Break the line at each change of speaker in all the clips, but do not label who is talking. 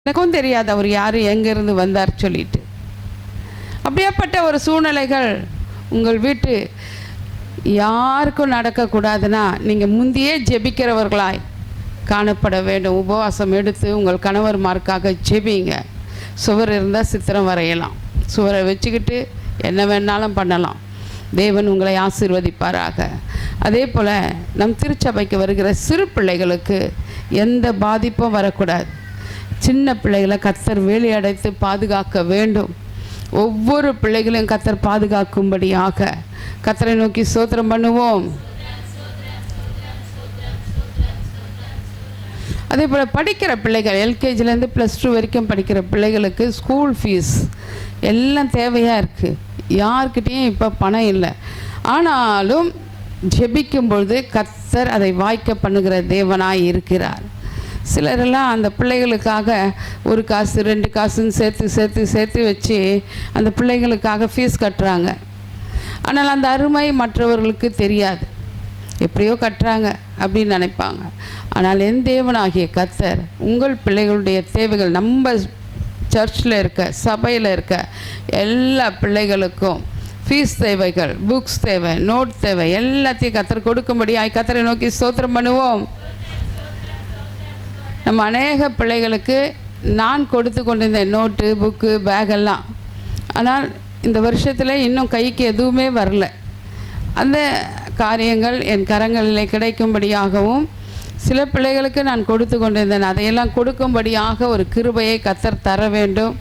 எனக்கும் தெரியாது அவர் யார், எங்கேருந்து வந்தார் சொல்லிட்டு. அப்படியேப்பட்ட ஒரு சூழ்நிலைகள் உங்கள் வீட்டு யாருக்கும் நடக்கக்கூடாதுன்னா நீங்கள் முந்தையே ஜெபிக்கிறவர்களாய் காணப்பட வேண்டும். உபவாசம் எடுத்து உங்கள் கணவர்மாருக்காக ஜெபிங்க. சுவர் இருந்தால் சித்திரம் வரையலாம், சுவரை வச்சுக்கிட்டு என்ன வேணாலும் பண்ணலாம். தேவன் உங்களை ஆசீர்வதிப்பாராக. அதே போல் நம் திருச்சபைக்கு வருகிற சிறு பிள்ளைகளுக்கு எந்த பாதிப்பும் வரக்கூடாது. சின்ன பிள்ளைகளை கர்த்தர் வேலி அடைத்து பாதுகாக்க வேண்டும். ஒவ்வொரு பிள்ளைகளையும் கர்த்தர் பாதுகாக்கும்படியாக கர்த்தரை நோக்கி ஸ்தோத்திரம் பண்ணுவோம். அதே போல் படிக்கிற பிள்ளைகள் எல்கேஜிலேருந்து +2 வரைக்கும் படிக்கிற பிள்ளைகளுக்கு ஸ்கூல் ஃபீஸ் எல்லாம் தேவையாக இருக்குது. யார்கிட்டையும் இப்போ பணம் இல்லை. ஆனாலும் ஜெபிக்கும்பொழுது கர்த்தர் அதை வாய்க்க பண்ணுகிற தேவனாய் இருக்கிறார். சிலரெல்லாம் அந்த பிள்ளைகளுக்காக 1 காசு 2 காசுன்னு சேர்த்து வச்சு அந்த பிள்ளைகளுக்காக ஃபீஸ் கட்டுறாங்க. ஆனால் அந்த அருமை மற்றவர்களுக்கு தெரியாது. எப்படியோ கட்டுறாங்க அப்படின்னு நினைப்பாங்க. ஆனால் என் தேவனாகிய கர்த்தர் உங்கள் பிள்ளைகளுடைய தேவைகள், நம்ம சர்ச்சில் இருக்க சபையில் இருக்க எல்லா பிள்ளைகளுக்கும் ஃபீஸ் தேவைகள், புக்ஸ் தேவை, நோட் தேவை, எல்லாத்தையும் கர்த்தர் கொடுக்கும்படியாய் கர்த்தரை நோக்கி ஸ்தோத்திரம் பண்ணுவோம். நம்ம அநேக பிள்ளைகளுக்கு நான் கொடுத்து கொண்டிருந்தேன் நோட்டு, புக்கு, பேகெல்லாம். ஆனால் இந்த வருஷத்தில் இன்னும் கைக்கு எதுவுமே வரல. அந்த காரியங்கள் என் கரங்களிலே கிடைக்கும்படியாகவும் சில பிள்ளைகளுக்கு நான் கொடுத்து கொண்டிருந்தேன். அதையெல்லாம் கொடுக்கும்படியாக ஒரு கிருபையை கர்த்தர் தர வேண்டும்.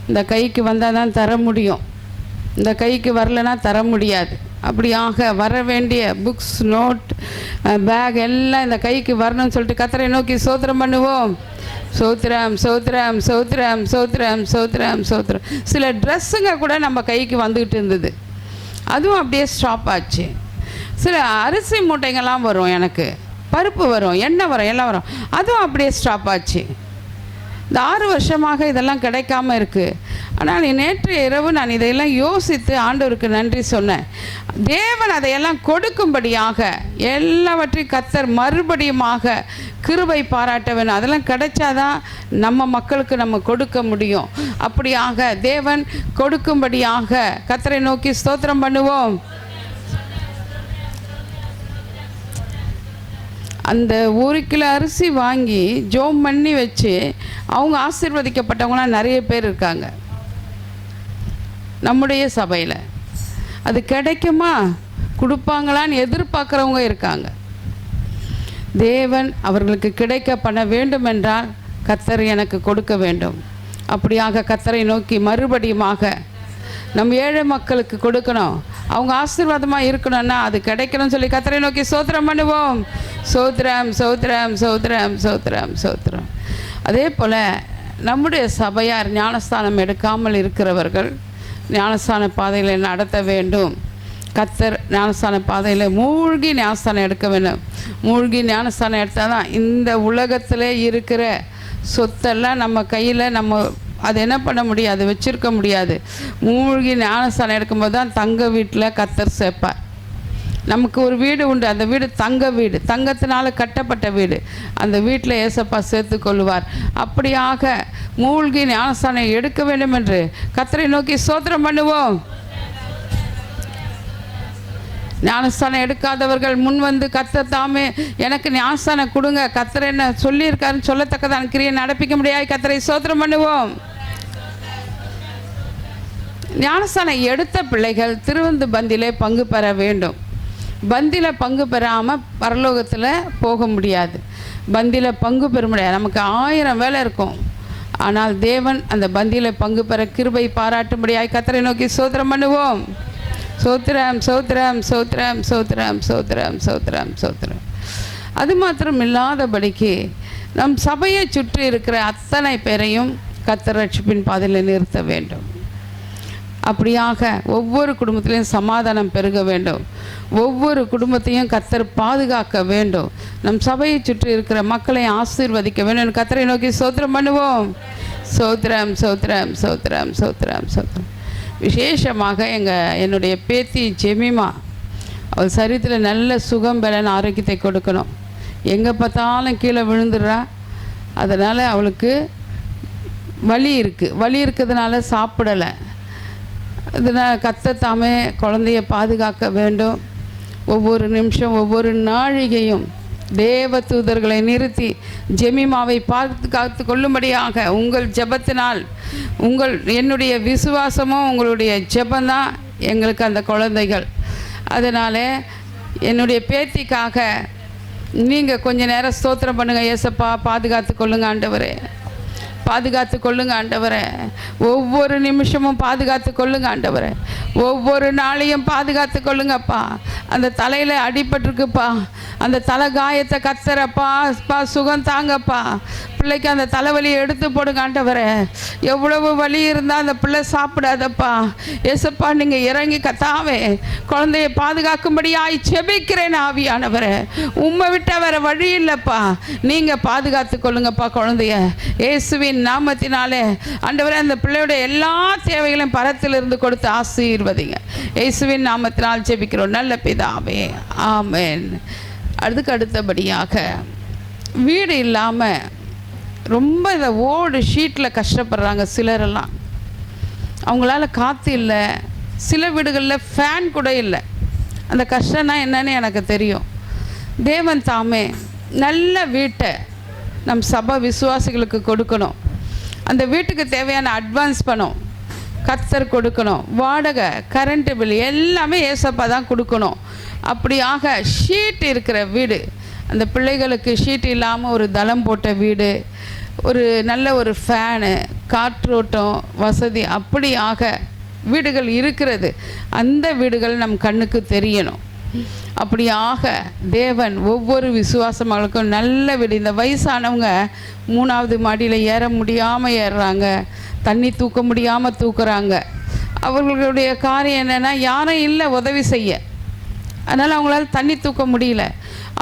இந்த கைக்கு வந்தால் தான் தர முடியும், இந்த கைக்கு வரலைன்னா தர முடியாது. அப்படியாக வர வேண்டிய புக்ஸ், நோட், பேக் எல்லாம் இந்த கைக்கு வரணும்னு சொல்லிட்டு கர்த்தரை நோக்கி ஸ்தோத்திரம் பண்ணுவோம். சோத்திரம் சோத்திரம் சோத்திரம் சோத்திரம் சோத்திரம் சோத்திரம். சில ட்ரெஸ்ஸுங்க கூட நம்ம கைக்கு வந்துக்கிட்டு இருந்தது, அதுவும் அப்படியே ஸ்டாப் ஆச்சு. சில அரிசி மூட்டைங்கள்லாம் வரும், எனக்கு பருப்பு வரும், எண்ணெய் வரும், எல்லாம் வரும், அதுவும் அப்படியே ஸ்டாப் ஆச்சு. இந்த 6 வருஷமாக இதெல்லாம் கிடைக்காம இருக்குது. ஆனால் நேற்று இரவு நான் இதையெல்லாம் யோசித்து ஆண்டவருக்கு நன்றி சொன்னேன். தேவன் அதையெல்லாம் கொடுக்கும்படியாக எல்லாவற்றையும் கர்த்தர் மறுபடியுமாக கிருபை பாராட்ட வேணும். அதெல்லாம் கிடைச்சாதான் நம்ம மக்களுக்கு நம்ம கொடுக்க முடியும். அப்படியாக தேவன் கொடுக்கும்படியாக கர்த்தரை நோக்கி ஸ்தோத்திரம் பண்ணுவோம். அந்த 1 கிலோ அரிசி வாங்கி ஜோம் பண்ணி வச்சு அவங்க ஆசீர்வதிக்கப்பட்டவங்களாம் நிறைய பேர் இருக்காங்க நம்முடைய சபையில். அது கிடைக்குமா, கொடுப்பாங்களான்னு எதிர்பார்க்குறவங்க இருக்காங்க. தேவன் அவர்களுக்கு கிடைக்க பண்ண வேண்டும் என்றால் கர்த்தர் எனக்கு கொடுக்க வேண்டும். அப்படியாக கர்த்தரை நோக்கி மறுபடியுமாக நம் ஏழை மக்களுக்கு கொடுக்கணும், அவங்க ஆசீர்வாதமாக இருக்கணும்னா அது கிடைக்கணும்னு சொல்லி கர்த்தரை நோக்கி ஸ்தோத்திரம் பண்ணுவோம். சோத்திரம் சோத்திரம் சோத்திரம் சோத்திரம் சோத்திரம். அதே போல் நம்முடைய சபையார் ஞானஸ்தானம் எடுக்காமல் இருக்கிறவர்கள் ஞானஸ்தான பாதையில் நடத்த வேண்டும். கர்த்தர் ஞானஸ்தான பாதையில் மூழ்கி ஞானஸ்தானம் எடுக்க வேண்டும். மூழ்கி ஞானஸ்தானம் எடுத்தால் தான் இந்த உலகத்தில் இருக்கிற சொத்தெல்லாம் நம்ம கையில் நம்ம அது என்ன பண்ண முடியாது, வச்சுருக்க முடியாது. மூழ்கி ஞானஸ்தானம் எடுக்கும்போது தான் தங்க வீட்டில் கர்த்தர் சேர்ப்பார். நமக்கு ஒரு வீடு உண்டு, அந்த வீடு தங்க வீடு, தங்கத்தினால கட்டப்பட்ட வீடு. அந்த வீட்டில் ஏசப்பா சேர்த்து கொள்வார். அப்படியாக மூழ்கி ஞானஸ்தானம் எடுக்க வேண்டும் என்று கர்த்தரை நோக்கி ஸ்தோத்திரம் பண்ணுவோம். ஞானஸ்தானம் எடுக்காதவர்கள் முன் வந்து கர்த்தர் தாமே எனக்கு ஞானஸ்தானம் கொடுங்க, கர்த்தர் என்ன சொல்லியிருக்காருன்னு சொல்லத்தக்கதான் கிரியை நடப்பிக்க முடியாது. கர்த்தரை ஸ்தோத்திரம் பண்ணுவோம். ஞானஸ்தானம் எடுத்த பிள்ளைகள் திருவந்து பந்தியிலே பங்கு பெற வேண்டும். பந்தியில் பங்கு பெறாமல் பரலோகத்தில் போக முடியாது. பந்தியில் பங்கு பெற முடியாது. நமக்கு 1000 வேலை இருக்கும். ஆனால் தேவன் அந்த பந்தியில் பங்கு பெற கிருபை பாராட்டும்படியாய் கர்த்தரை நோக்கி ஸ்தோத்திரம் பண்ணுவோம். சோத்திரம் சோத்திரம் சோத்திரம் சோத்திரம் சோத்திரம் சோத்திரம் சோத்திரம். அது மாத்திரம் இல்லாதபடிக்கு நம் சபையை சுற்றி இருக்கிற அத்தனை பேரையும் கர்த்தர் ரட்சிப்பின் பாதையில் நிறுத்த வேண்டும். அப்படியாக ஒவ்வொரு குடும்பத்திலையும் சமாதானம் பெருக வேண்டும். ஒவ்வொரு குடும்பத்தையும் கர்த்தர் பாதுகாக்க வேண்டும். நம் சபையை சுற்றி இருக்கிற மக்களை ஆசீர்வதிக்க வேண்டும். கர்த்தரை நோக்கி ஸ்தோத்திரம் பண்ணுவோம். சோத்திரம் சோத்திரம் சோத்திரம் சோத்திரம் சோத்திரம். விசேஷமாக என்னுடைய பேத்தி ஜெமிமா, அவள் சரீரத்தில் நல்ல சுகம் பலன் ஆரோக்கியத்தை கொடுக்கணும். எங்கே பார்த்தாலும் கீழே விழுந்துடுறா. அதனால் அவளுக்கு வலி இருக்குது. வலி இருக்கிறதுனால சாப்பிடலை. இதனால் கர்த்தர் குழந்தைய பாதுகாக்க வேண்டும். ஒவ்வொரு நிமிஷம் ஒவ்வொரு நாழிகையும் தேவ தூதர்களை நிறுத்தி ஜெமிமாவை பாதுகாத்து கொள்ளும்படியாக உங்கள் ஜெபத்தினால் என்னுடைய விசுவாசமும் உங்களுடைய ஜெபந்தான் எங்களுக்கு அந்த குழந்தைகள். அதனால் என்னுடைய பேத்திக்காக நீங்கள் கொஞ்ச நேரம் ஸ்தோத்திரம் பண்ணுங்கள். ஏசப்பா பாதுகாத்து கொள்ளுங்க ஆண்டவரே, பாதுகாத்து கொள்ளுங்க ஆண்டவரே. ஒவ்வொரு நிமிஷமும் பாதுகாத்து கொள்ளுங்க ஆண்டவரே. ஒவ்வொரு நாளையும் பாதுகாத்து கொள்ளுங்கப்பா. அந்த தலையில் அடிபட்டிருக்குப்பா, அந்த தலை காயத்தை கத்தரப்பா சுகம் தாங்கப்பா. பிள்ளைக்கு அந்த தலைவலியை எடுத்து போடுங்க ஆண்டவரே. எவ்வளவு வலி இருந்தால் அந்த பிள்ளை சாப்பிடாதப்பா. ஏசப்பா நீங்கள் இறங்கி கத்தாவே குழந்தைய பாதுகாக்கும்படியாய் செபிக்கிறேன் ஆவியானவரே. உம்மை விட்ட வேற வழி இல்லைப்பா. நீங்கள் பாதுகாத்து கொள்ளுங்கப்பா குழந்தைய இயேசுவின் நாமத்தினாலே ஆண்டவரே. அந்த பிள்ளையோட எல்லா தேவைகளையும் பரத்திலிருந்து கொடுத்து ஆசீர்வதிங்க. இயேசுவின் நாமத்தினால் ஜெபிக்கிறோம் நல்ல பிதாவே, ஆமென். அதுக்கு அடுத்தபடியாக வீடு இல்லாமல் ரொம்ப இந்த ஓடு ஷீட்டில் கஷ்டப்படுறாங்க சிலரெல்லாம். அவங்களால காற்று இல்லை. சில வீடுகளில் ஃபேன் கூட இல்லை. அந்த கஷ்டம்னா என்னன்னு எனக்கு தெரியும். தேவன் தாமே நல்ல வீட்டை நம் சபை விசுவாசிகளுக்கு கொடுக்கணும். அந்த வீட்டுக்கு தேவையான அட்வான்ஸ் பணம் கர்த்தர் கொடுக்கணும். வாடகை, கரண்ட்டு பில் எல்லாமே ஏசப்பா தான் கொடுக்கணும். அப்படியாக ஷீட் இருக்கிற வீடு, அந்த பிள்ளைகளுக்கு ஷீட் இல்லாமல் ஒரு தளம் போட்ட வீடு, ஒரு நல்ல ஒரு ஃபேனு, காற்றோட்டம் வசதி அப்படியாக வீடுகள் இருக்கிறது. அந்த வீடுகள் நம் கண்ணுக்கு தெரியணும். அப்படியாக தேவன் ஒவ்வொரு விசுவாசமாளுக்கும் நல்ல வீடு. இந்த வயசானவங்க 3வது மாடியில் ஏற முடியாமல் ஏறுறாங்க, தண்ணி தூக்க முடியாமல் தூக்குறாங்க. அவர்களுடைய காரியம் என்னென்னா யாரும் இல்லை உதவி செய்ய, அதனால் அவங்களால தண்ணி தூக்க முடியல.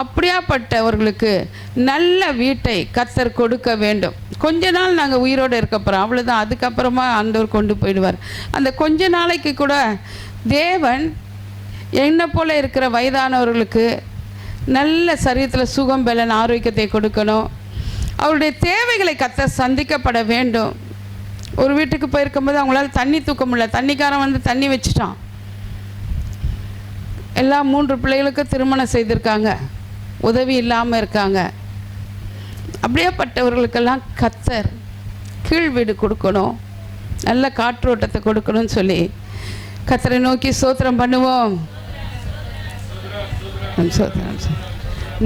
அப்படியாப்பட்டவர்களுக்கு நல்ல வீட்டை கர்த்தர் கொடுக்க வேண்டும். கொஞ்ச நாள் நாங்கள் உயிரோடு இருக்க போகிறோம், அவ்வளோதான். அதுக்கப்புறமா ஆண்டவர் கொண்டு போயிடுவார். அந்த கொஞ்ச நாளைக்கு கூட தேவன் என்னை போல் இருக்கிற வயதானவர்களுக்கு நல்ல சரீரத்தில் சுகம், பலன், ஆரோக்கியத்தை கொடுக்கணும். அவருடைய தேவைகளை கர்த்தர் சந்திக்கப்பட வேண்டும். ஒரு வீட்டுக்கு போயிருக்கும்போது அவங்களால தண்ணி தூக்க முடியல. தண்ணிக்காரன் வந்து தண்ணி வச்சுட்டான். எல்லா 3 பிள்ளைகளுக்கு திருமணம் செய்திருக்காங்க, உதவி இல்லாமல் இருக்காங்க. அப்படியேப்பட்டவர்களுக்கெல்லாம் கர்த்தர் கீழ் வீடு கொடுக்கணும், நல்ல காற்றோட்டத்தை கொடுக்கணும்னு சொல்லி கர்த்தரை நோக்கி ஸ்தோத்திரம் பண்ணுவோம்.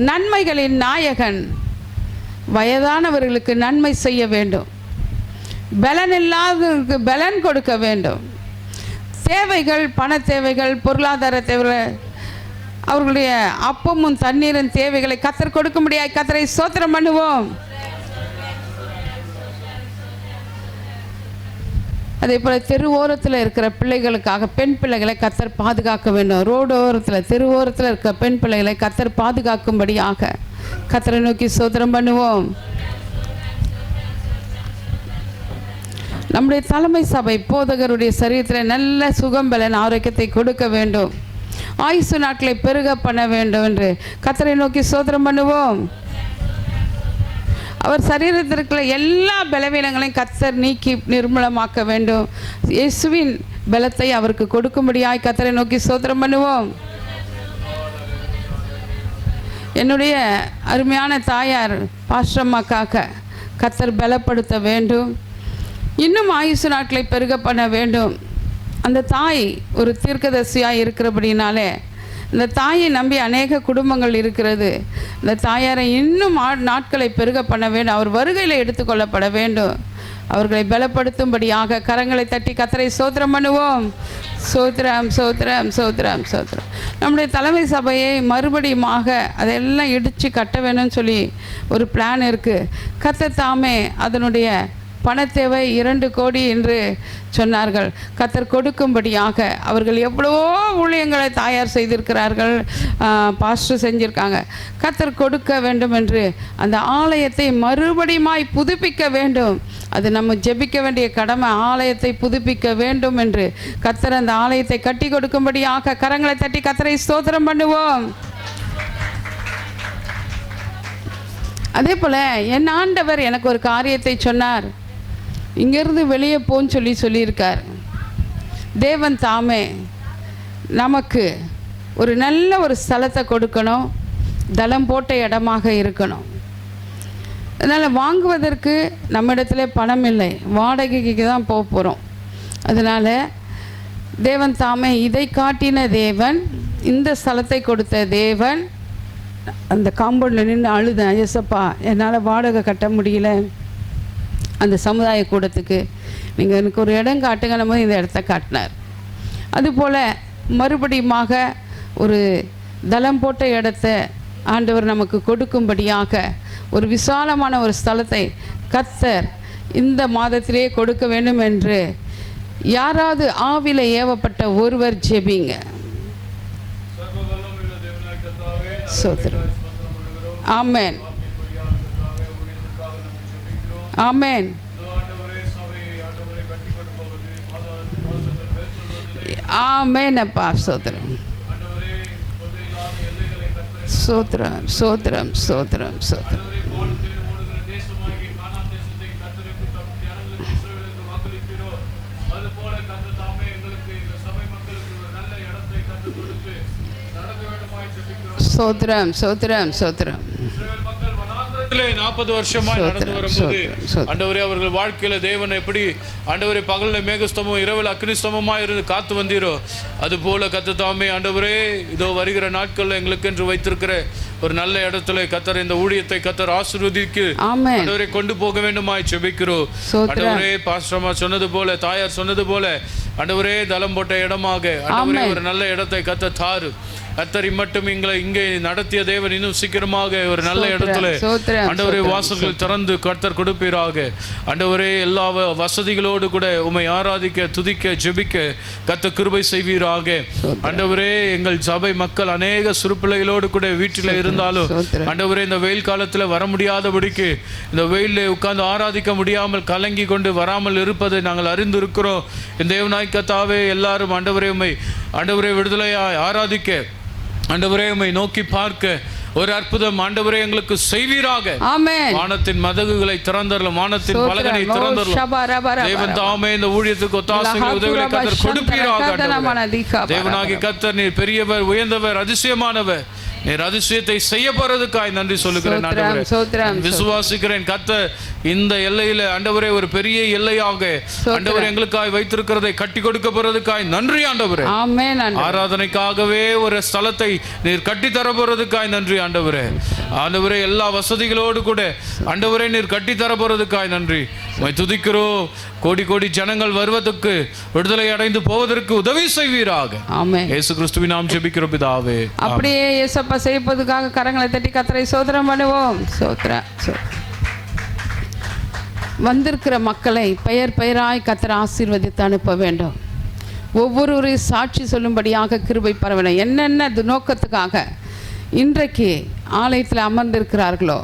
நன்மைகளின் நாயகன் வயதானவர்களுக்கு நன்மை செய்ய வேண்டும். பலன் இல்லாதவர்களுக்கு பலன் கொடுக்க வேண்டும். தேவைகள், பண தேவைகள், பொருளாதார தேவைகள், அவர்களுடைய அப்பமும் தண்ணீரின் தேவைகளை கர்த்தர் கொடுக்க முடியாது. கர்த்தரை ஸ்தோத்திரம் பண்ணுவோம். அதே போல் தெருவோரத்தில் இருக்கிற பிள்ளைகளுக்காக பெண் பிள்ளைகளை கர்த்தர் பாதுகாக்க வேண்டும். ரோடோரத்தில், தெருவோரத்தில் இருக்கிற பெண் பிள்ளைகளை கர்த்தர் பாதுகாக்கும்படியாக கர்த்தரை நோக்கி ஸ்தோத்திரம் பண்ணுவோம். நம்முடைய தலைமை சபை போதகருடைய சரீரத்தில் நல்ல சுகம், பலன், ஆரோக்கியத்தை கொடுக்க வேண்டும். ஆயுசு நாட்களை பெருக பண்ண வேண்டும் என்று கர்த்தரை நோக்கி ஸ்தோத்திரம் பண்ணுவோம். அவர் சரீரத்திற்குள்ள எல்லா பலவீனங்களையும் கர்த்தர் நீக்கி நிர்மூலமாக்க வேண்டும். இயேசுவின் பலத்தை அவருக்கு கொடுக்கும்படியாய் கர்த்தரை நோக்கி ஸ்தோத்திரம் பண்ணுவோம். என்னுடைய அருமையான தாயார் பாஸ்டம்மாக்காக கர்த்தர் பலப்படுத்த வேண்டும். இன்னும் ஆயுசு நாட்களை பெருக பண்ண வேண்டும். அந்த தாய் ஒரு தீர்க்கதரிசியாக இருக்கிறபடினாலே இந்த தாயை நம்பி அநேக குடும்பங்கள் இருக்கிறது. இந்த தாயாரை இன்னும் நாட்களை பெருக பண்ண வேண்டும். அவர் வருகையில் எடுத்துக்கொள்ளப்பட வேண்டும். அவர்களை பலப்படுத்தும்படியாக கரங்களை தட்டி கர்த்தரை ஸ்தோத்திரம் பண்ணுவோம். ஸ்தோத்திரம், ஸ்தோத்திரம், ஸ்தோத்திரம், ஸ்தோத்திரம். நம்முடைய தலைமை சபையை மறுபடியுமாக அதெல்லாம் இடித்து கட்ட வேணும்னு சொல்லி ஒரு பிளான் இருக்குது. கர்த்தர் தாமே அதனுடைய பணத்தேவை 2 கோடி என்று சொன்னார்கள். கர்த்தர் கொடுக்கும்படியாக அவர்கள் எவ்வளவோ ஊழியங்களை தயார் செய்திருக்கிறார்கள், பாஸ்டர் செஞ்சுருக்காங்க. கர்த்தர் கொடுக்க வேண்டும் என்று அந்த ஆலயத்தை மறுபடியுமாய் புதுப்பிக்க வேண்டும். அது நம்ம ஜெபிக்க வேண்டிய கடமை. ஆலயத்தை புதுப்பிக்க வேண்டும் என்று கர்த்தர் அந்த ஆலயத்தை கட்டி கொடுக்கும்படியாக கரங்களை தட்டி கர்த்தரை ஸ்தோத்திரம் பண்ணுவோம். அதே போல் என் ஆண்டவர் எனக்கு ஒரு காரியத்தை சொன்னார். இங்கேருந்து வெளியே போன்னு சொல்லியிருக்கார். தேவன் தாமே நமக்கு ஒரு நல்ல ஒரு ஸ்தலத்தை கொடுக்கணும், தளம் போட்ட இடமாக இருக்கணும். அதனால் வாங்குவதற்கு நம்மிடத்தில் பணம் இல்லை, வாடகைக்கு தான் போக போகிறோம். அதனால் தேவன் தாமே இதை காட்டின தேவன், இந்த ஸ்தலத்தை கொடுத்த தேவன். அந்த காம்பவுண்டில் நின்று அழுதேன், ஏசப்பா என்னால் வாடகை கட்ட முடியல அந்த சமுதாய கூடத்துக்கு, நீங்கள் எனக்கு ஒரு இடம் காட்டுங்க. நம்ம இந்த இடத்த காட்டினார். அதுபோல் மறுபடியுமாக ஒரு தளம் போட்ட இடத்த ஆண்டவர் நமக்கு கொடுக்கும்படியாக ஒரு விசாலமான ஒரு ஸ்தலத்தை கர்த்தர் இந்த மாதத்திலே கொடுக்க வேண்டும் என்று யாராவது ஆவில ஏவப்பட்ட ஒருவர் ஜெபிங்க. ஆமென், ஆமென், ஆமென். அப்பா ஸ்தோத்திரம், ஸ்தோத்திரம், ஸ்தோத்திரம், ஸ்தோத்திரம், ஸ்தோத்திரம். ஸ்தோத்திரம், ஸ்தோத்திரம், ஸ்தோத்திரம்.
40 வருஷமாய் நடந்து வரும்போது ஆண்டவரே அவர்கள் வாழ்க்கையில தேவன் எப்படி ஆண்டவரே பகலில் மேகஸ்தமும் இரவில் அக்னிஸ்தமமாக இருந்து காத்து வந்தீரோ அதுபோல கர்த்தர் ஆண்டவரே இதோ வருகிற நாட்களில் எங்களுக்கு என்று வைத்திருக்கிற ஒரு நல்ல இடத்துல கர்த்தர் இந்த ஊழியத்தை கர்த்தர் ஆசீர்வதிக்கு ஆண்டவரே கொண்டு போக வேண்டுமாய் ஜெபிக்கிறோம். ஆண்டவரே பாஸ்டர்மா சொன்னது போல, தாயார் சொன்னது போல ஆண்டவரே தளம் போட்ட இடமாக ஆண்டவரே ஒரு நல்ல இடத்தை கர்த்தர் தாரு. கர்த்தர் மட்டும் எங்களை இங்கே நடத்திய தேவன் இன்னும் சீக்கிரமாக ஒரு நல்ல இடத்துல ஆண்டவரே வாசல்கள் திறந்து கர்த்தர் கொடுப்பீராக. ஆண்டவரே எல்லா வசதிகளோடு கூட உம்மை ஆராதிக்க, துதிக்க, ஜெபிக்க கர்த்தர் கிருபை செய்வீராக. ஆண்டவரே எங்கள் சபை மக்கள் அநேக சிறுபிள்ளைகளோடு கூட வீட்டில் இருந்தாலும் ஆண்டவரே இந்த வெயில் காலத்தில் வர முடியாதபடிக்கு இந்த வெயிலில் உட்கார்ந்து ஆராதிக்க முடியாமல் கலங்கி கொண்டு வராமல் இருப்பதை நாங்கள் அறிந்திருக்கிறோம். இந்த தேவனாய் கர்த்தாவே எல்லாரும் ஆண்டவரே உம்மை ஆண்டவரே விடுதலையாய் ஆராதிக்க, ஆண்டவரே உம்மை நோக்கி பார்க்க ஒரு அற்புதம் ஆண்டவரே எங்களுக்கு செய்வீராக. ஆமென். வானத்தின் மதகுகளை திறந்தறலும், வானத்தின் பலகனை திறந்தறலும். தேவன் தாமே இந்த ஊழியத்துக்கு ஒத்தாசைகளை உதவிகளை கர்த்தர் கொடுப்பீராக. தேவனாகிய கர்த்தர் நீர் பெரியவர், உயர்ந்தவர், அதிசயமானவர். நீர் அதிசயத்தை செய்ய போறதுக்காய் நன்றி சொல்லுகிறேன். விசுவாசிக்கிறேன் கர்த்தர் இந்த எல்லையில ஆண்டவரே ஒரு பெரிய எல்லையாக ஆண்டவர் எங்களுக்காய் வைத்திருக்கிறதை கட்டி கொடுக்க போறதுக்காய் நன்றி ஆண்டவரே. ஆராதனைக்காகவே ஒரு ஸ்தலத்தை நீர் கட்டி தர போறதுக்காய் நன்றி ஆண்டவரே. ஆண்டவரே எல்லா வசதிகளோடு கூட ஆண்டவரே நீர் கட்டி தர போறதுக்காய் நன்றி. துதிக்கிறோம். கோடி கோடி ஜனங்கள் வருவதற்கு, விடுதலை அடைந்து போவதற்கு உதவி செய்வீராக. ஆமென். இயேசு கிறிஸ்துவின் நாமத்தில் ஜெபிக்கிறோம் பிதாவே.
அப்படியே இயேசப்பா செய்வதற்காக கரங்களை தட்டி கர்த்தரை ஸ்தோத்திரம் பண்ணுவோம். வந்திருக்கிற மக்களை பெயர் பெயராய் கர்த்தர் ஆசீர்வதித்து அனுப்ப வேண்டும். ஒவ்வொருவரையும் சாட்சி சொல்லும்படியாக கிருபை பரவ. என்னென்ன நோக்கத்துக்காக இன்றைக்கு ஆலயத்தில் அமர்ந்திருக்கிறார்களோ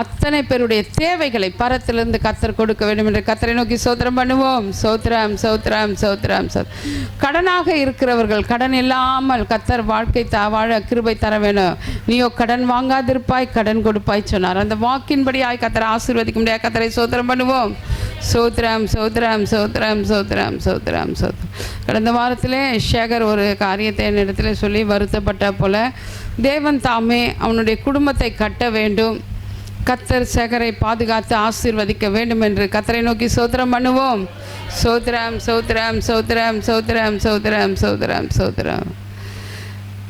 அத்தனை பேருடைய தேவைகளை பரத்திலிருந்து கர்த்தர் கொடுக்க வேண்டும் என்று கர்த்தரை நோக்கி ஸ்தோத்திரம் பண்ணுவோம். ஸ்தோத்திரம், ஸ்தோத்திரம், ஸ்தோத்திரம். கடனாக இருக்கிறவர்கள் கடன் இல்லாமல் கர்த்தர் வாழ்க்கை வாழ கிருபை தர வேணும். நீயோ கடன் வாங்காதிருப்பாய், கடன் கொடுப்பாய் சொன்னார். அந்த வாக்கின்படியாய் கர்த்தரை ஆசீர்வதிக்க முடியாது. கர்த்தரை ஸ்தோத்திரம் பண்ணுவோம். ஸ்தோத்திரம், ஸ்தோத்திரம், ஸ்தோத்திரம், ஸ்தோத்திரம், ஸ்தோத்திரம், ஸ்தோத்திரம். கடந்த வாரத்திலே சேகர் ஒரு காரியத்தை என்னிடத்தில் சொல்லி வருத்தப்பட்ட போல தேவன் தாமே அவனுடைய குடும்பத்தை கட்ட வேண்டும், கர்த்தர் சேகரை பாதுகாத்து ஆசீர்வதிக்க வேண்டும் என்று கர்த்தரை நோக்கி ஸ்தோத்திரம் பண்ணுவோம். ஸ்தோத்திரம், ஸ்தோத்திரம், ஸ்தோத்திரம், ஸ்தோத்திரம், ஸ்தோத்திரம், ஸ்தோத்திரம், ஸ்தோத்திரம்.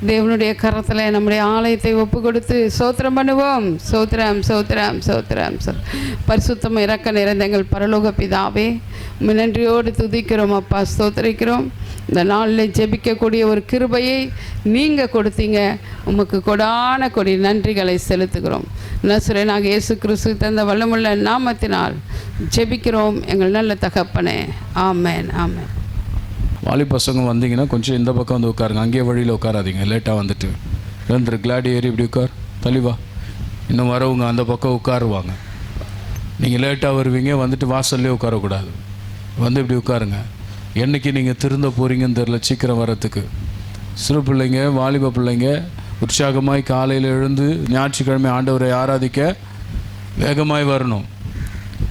தேவனுடைய கரத்தில் நம்முடைய ஆலயத்தை ஒப்பு கொடுத்து ஸ்தோத்திரம் பண்ணுவோம். ஸ்தோத்திரம், ஸ்தோத்திரம், ஸ்தோத்திரம். பரிசுத்தம் இறக்க நிறைந்த எங்கள் பரலோக பிதாவே, நன்றியோடு துதிக்கிறோம் அப்பா, ஸ்தோத்திரிக்கிறோம். இந்த நாளில் ஜெபிக்கக்கூடிய ஒரு கிருபையை நீங்கள் கொடுத்தீங்க. உமக்கு கொடான கொடி நன்றிகளை செலுத்துகிறோம். நசரேயனாக இயேசு கிறிஸ்து தந்த வல்லமுள்ள நாமத்தினால் ஜெபிக்கிறோம் எங்கள் நல்ல தகப்பனே. ஆமென், ஆமென்.
வாலி பசங்க வந்தீங்கன்னா கொஞ்சம் இந்த பக்கம் வந்து உட்காருங்க, அங்கேயே வழியில் உட்காராதீங்க. லேட்டாக வந்துட்டு எழுந்துரு, கிளாடி ஏறி இப்படி உட்கார், தள்ளிவா. இன்னும் வரவங்க அந்த பக்கம் உட்காருவாங்க. நீங்கள் லேட்டாக வருவீங்க, வந்துட்டு வாசல்லே உட்காரக்கூடாது, வந்து இப்படி உட்காருங்க. என்றைக்கு நீங்கள் திருந்த போகிறீங்கன்னு தெரில சீக்கிரம் வரத்துக்கு. சிறு பிள்ளைங்க, வாலிப பிள்ளைங்க உற்சாகமாய் காலையில் எழுந்து ஞாயிற்றுக்கிழமை ஆண்டவரை ஆராதிக்க வேகமாய் வரணும்.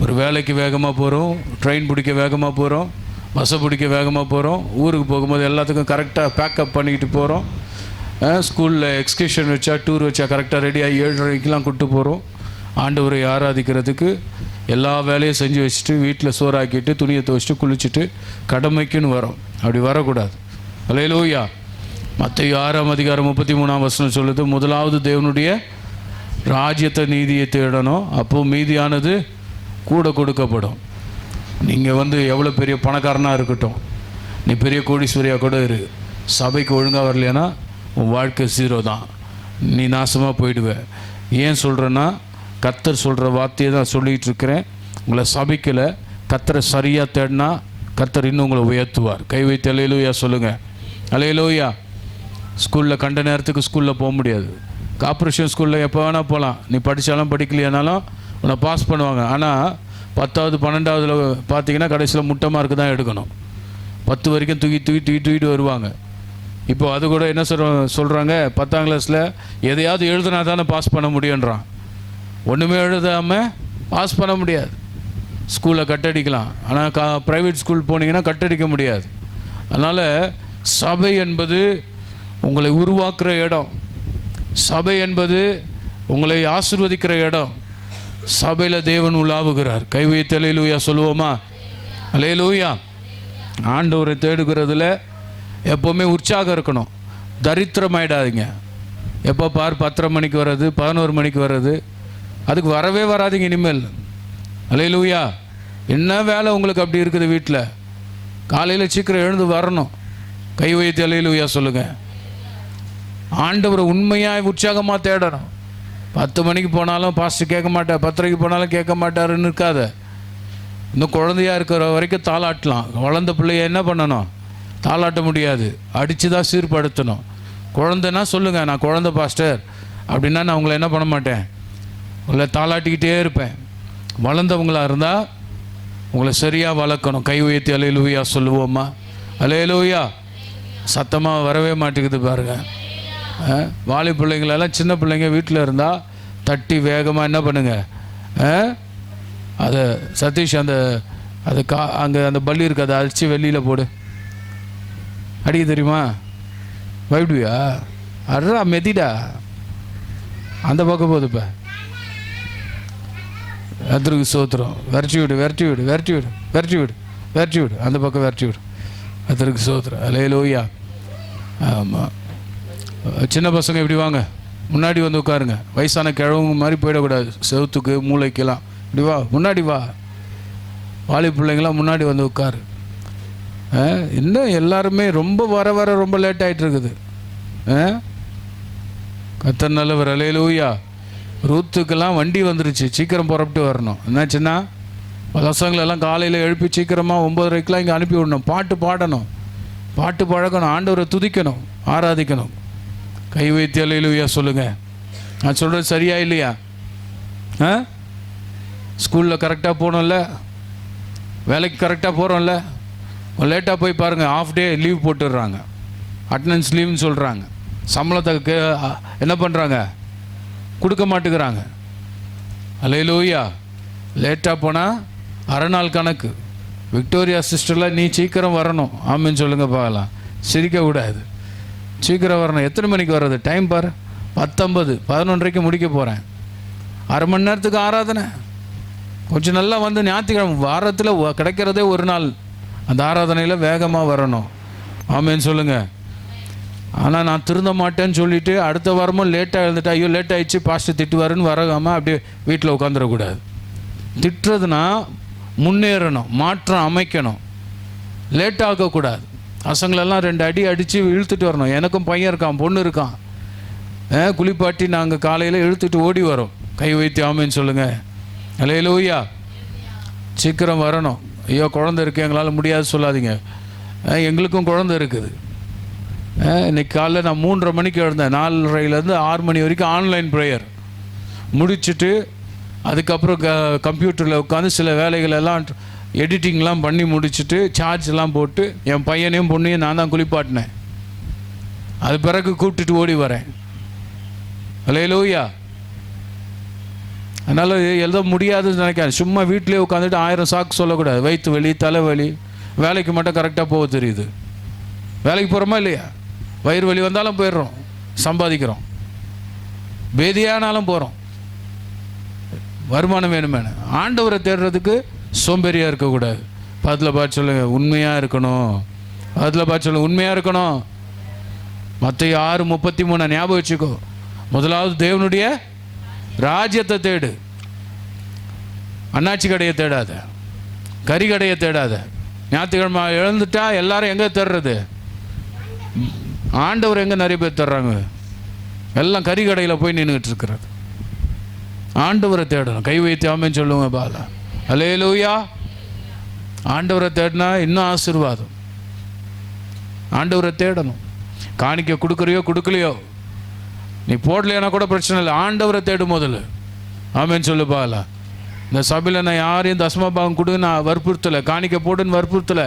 ஒரு வேலைக்கு வேகமாக போகிறோம், ட்ரெயின் பிடிக்க வேகமாக போகிறோம், பஸ்ஸை பிடிக்க வேகமாக போகிறோம், ஊருக்கு போகும்போது எல்லாத்துக்கும் கரெக்டாக பேக்கப் பண்ணிக்கிட்டு போகிறோம். ஸ்கூலில் எக்ஸ்கர்ஷன் வச்சா, டூர் வச்சா கரெக்டாக ரெடியாகி 7:30க்கெலாம் கூப்பிட்டு போகிறோம். ஆண்டவரை ஆராதிக்கிறதுக்கு எல்லா வேலையும் செஞ்சு வச்சுட்டு, வீட்டில் சோறாக்கிட்டு, துணியை துவச்சிட்டு, குளிச்சுட்டு கடமைக்குன்னு வரோம். அப்படி வரக்கூடாது. அல்லேலூயா. மத்தேயு 6:33 சொல்லுது, முதலாவது தேவனுடைய ராஜ்யத்தை நீதியை தேடணும், அப்போது மீதியானது கூட கொடுக்கப்படும். நீங்கள் எவ்வளோ பெரிய பணக்காரனாக இருக்கட்டும், நீ பெரிய கோடீஸ்வரியாக கூட இரு, சபைக்கு ஒழுங்காக வரலைன்னா உன் வாழ்க்கை 0 தான், நீ நாசமாக போயிடுவ. ஏன் சொல்கிறேன்னா, கர்த்தர் சொல்கிற வார்த்தையை தான் சொல்லிகிட்டு இருக்கிறேன். உங்களை சபைக்கில் கர்த்தரை சரியாக தேடினா கர்த்தர் இன்னும் உங்களை உயர்த்துவார். கை வைத்து அல்லேலூயா சொல்லுங்கள். அல்லேலூயா. ஸ்கூலில் கண்ட நேரத்துக்கு ஸ்கூலில் போக முடியாது. கார்ப்பரேஷன் ஸ்கூலில் எப்போ வேணால் போகலாம். நீ படித்தாலும் படிக்கலையானாலும் உன்னை பாஸ் பண்ணுவாங்க. ஆனால் 10வது 12வதுல பார்த்தீங்கன்னா கடைசியில் முட்டை மார்க்கு தான் எடுக்கணும். 10 வரைக்கும் தூக்கிட்டு வருவாங்க. இப்போ அது கூட என்ன சொல்கிறாங்க, 10ஆம் கிளாஸில் எதையாவது எழுதுனா தானே பாஸ் பண்ண முடியுன்றான். ஒன்றுமே எழுதாமல் பாஸ் பண்ண முடியாது. ஸ்கூலில் கட்டடிக்கலாம், ஆனால் ப்ரைவேட் ஸ்கூல் போனீங்கன்னா கட்டடிக்க முடியாது. அதனால் சபை என்பது உங்களை உருவாக்குற இடம், சபை என்பது உங்களை ஆசீர்வதிக்கிற இடம். சபையில் தேவன் உலாவுகிறார். கை வைத்து அல்லேலூயா சொல்லுவோமா? அல்லேலூயா. ஆண்டவரை தேடுகிறதுல எப்போவுமே உற்சாகம் இருக்கணும். தரித்திரமாயிடாதீங்க. எப்போ பார் 10:30 மணிக்கு வர்றது, 11 மணிக்கு வர்றது, அதுக்கு வரவே வராதிங்க இனிமேல். அல்லேலூயா. என்ன வேலை உங்களுக்கு அப்படி இருக்குது வீட்டில்? காலையில் சீக்கிரம் எழுந்து வரணும். கை வைத்து அல்லேலூயா சொல்லுங்கள். ஆண்டவரை உண்மையாக உற்சாகமாக தேடணும். 10 மணிக்கு போனாலும் பாஸ்டர் கேட்க மாட்டார், 10:30க்கு போனாலும் கேட்க மாட்டாருன்னு இருக்காத. இன்னும் குழந்தையாக இருக்கிற வரைக்கும் தாளாட்டலாம். வளர்ந்த பிள்ளைய என்ன பண்ணணும்? தாளாட்ட முடியாது, அடித்து தான் சீர்படுத்தணும். குழந்தைன்னா சொல்லுங்கள், நான் குழந்தை பாஸ்டர் அப்படின்னா நான் உங்களை என்ன பண்ண மாட்டேன், உங்களை தாளாட்டிக்கிட்டே இருப்பேன். வளர்ந்தவங்களாக இருந்தால் உங்களை சரியாக வளர்க்கணும். கை உயர்த்தி அல்லேலூயா சொல்லுவோம்மா? அல்லேலூயா. சத்தமாக வரவே மாட்டேங்குது பாருங்கள். வாலி பிள்ளைங்களெல்லாம் சின்ன பிள்ளைங்க வீட்டில் இருந்தால் தட்டி வேகமாக என்ன பண்ணுங்க, அதை சதீஷ் அது அங்கே அந்த பள்ளி இருக்குது, அதை அடித்து வெளியில் போடு. அடிக்க தெரியுமா? பயப்படுவியா? அட்ரா மெதிடா, அந்த பக்கம் போகுது. இப்போ அதற்கு சோத்திரம். விரட்டி விடு, அந்த பக்கம் விரட்டி விடு. அதற்கு சோத்திரம். அல்லேலூயா. ஆமாம். சின்ன பசங்க இப்படி வாங்க, முன்னாடி வந்து உட்காருங்க. வயசான கிழவங்க மாதிரி போயிடக்கூடாது, செவுத்துக்கு மூளைக்கெல்லாம். இப்படி வா, முன்னாடி வா. வாலி பிள்ளைங்களாம் முன்னாடி வந்து உட்காரு. இன்னும் எல்லாருமே ரொம்ப வர ரொம்ப லேட் ஆகிட்டு இருக்குது. கர்த்தர் நல்லவர். அல்லேலூயா. ரூத்துக்கெல்லாம் வண்டி வந்துருச்சு, சீக்கிரம் புறப்பட்டு வரணும். என்னாச்சுன்னா பசங்களெல்லாம் காலையில் எழுப்பி சீக்கிரமாக 9:30க்கெலாம் இங்கே அனுப்பி விடணும். பாட்டு பாடணும், பாட்டு பழகணும், ஆண்டவரை துதிக்கணும், ஆராதிக்கணும். கை வைத்து அல்லேலூயா சொல்லுங்கள். நான் சொல்கிறது சரியா இல்லையா? ஸ்கூலில் கரெக்டாக போகணும்ல, வேலைக்கு கரெக்டாக போகிறோம்ல. லேட்டாக போய் பாருங்கள், ஆஃப் டே லீவ் போட்டுடுறாங்க, அட்டண்டன்ஸ் லீவ்னு சொல்கிறாங்க. சம்பளத்தை என்ன பண்ணுறாங்க, கொடுக்க மாட்டேங்கிறாங்க. அல்லேலூயா. லேட்டாக போனால் அரை நாள் கணக்கு. விக்டோரியா சிஸ்டரில் நீ சீக்கிரம் வரணும். ஆமின்னு சொல்லுங்கள் பார்க்கலாம். சிரிக்கக்கூடாது, சீக்கிரம் வரணும். எத்தனை மணிக்கு வர்றது? டைம் பாரு, 10:50, 11:30க்கு முடிக்க போகிறேன். அரை மணி நேரத்துக்கு ஆராதனை. கொஞ்சம் நல்லா வந்து ஞாயிற்றுக்கிழமை வாரத்தில் கிடைக்கிறதே ஒரு நாள், அந்த ஆராதனையில் வேகமாக வரணும். ஆமேன்னு சொல்லுங்கள். ஆனால் நான் திருந்த மாட்டேன்னு சொல்லிவிட்டு அடுத்த வாரமும் லேட்டாக எழுந்துட்டா, ஐயோ லேட் ஆகிடுச்சு பாஸ்டர் திட்டுவாருன்னு வராமல் அப்படியே வீட்டில் உட்காந்துடக்கூடாது. திட்டுறதுனா முன்னேறணும், மாற்றம் அமைக்கணும், லேட் ஆகக்கூடாது. பசங்களெல்லாம் 2 அடி அடித்து இழுத்துட்டு வரணும். எனக்கும் பையன் இருக்கான், பொண்ணு இருக்கான். குளிப்பாட்டி நாங்கள் காலையில் இழுத்துட்டு ஓடி வரோம். கை வைத்து ஆமேன்னு சொல்லுங்கள். அல்லேலூயா. சீக்கிரம் வரணும். ஐயோ குழந்தை இருக்குது எங்களால் முடியாது சொல்லாதீங்க. எங்களுக்கும் குழந்தை இருக்குது. இன்றைக்கி காலையில் நான் 3:30 மணிக்கு எழுந்தேன். 4:30லேருந்து 6 மணி வரைக்கும் ஆன்லைன் ப்ரேயர் முடிச்சுட்டு அதுக்கப்புறம் கம்ப்யூட்டரில் உட்காந்து சில வேலைகளெல்லாம் எடிட்டிங்லாம் பண்ணி முடிச்சுட்டு சார்ஜ்லாம் போட்டு என் பையனையும் பொண்ணையும் நான் தான் குளிப்பாட்டினேன். அது பிறகு கூப்பிட்டுட்டு ஓடி வரேன். அல்லேலூயா. அதனால் எழுத முடியாதுன்னு நினைக்காது. சும்மா வீட்டிலே உட்காந்துட்டு 1000 சாக்கு சொல்லக்கூடாது. வயிற்று வலி, தலைவலி, வேலைக்கு மட்டும் கரெக்டாக போக தெரியுது. வேலைக்கு போகிறோமா இல்லையா? வயிறு வலி வந்தாலும் போயிடுறோம், சம்பாதிக்கிறோம். பேதியானாலும் போகிறோம், வருமானம் வேணுமேனு. ஆண்டவரை தேடுறதுக்கு சோம்பேறியாக இருக்கக்கூடாது. அதில் பார்த்து சொல்லுங்க, உண்மையாக இருக்கணும். அதில் பார்த்து சொல்லுங்க, உண்மையாக இருக்கணும். மத்தேயு 6:33 ஞாபகம் வச்சுக்கோ. முதலாவது தேவனுடைய ராஜ்யத்தை தேடு. அண்ணாச்சி கடையை தேடாத, கறி கடையை தேடாத. ஞாயிற்றுக்கிழமை எழுந்துட்டா எல்லாரும் எங்கே தேடுறது? ஆண்டவர் எங்கே நிறைய பேர் தேடுறாங்க? எல்லாம் கறி கடையில் போய் நின்றுட்டு இருக்கிறது. ஆண்டவரை தேடணும். கை வைத்து ஆமென் சொல்லுங்க பாலா. அல்லேலூயா. ஆண்டவரை தேடினா இன்னும் ஆசீர்வாதம். ஆண்டவரை தேடணும். காணிக்க கொடுக்குறியோ கொடுக்கலையோ, நீ போடலைன்னா கூட பிரச்சனை இல்லை. ஆண்டவரை தேடும் முதல்ல. ஆமென் சொல்லு பாலா. இந்த சபையில் நான் யாரையும் தசமபாகம் கொடுன்னு நான் வற்புறுத்தலை, காணிக்க போடுன்னு வற்புறுத்தலை.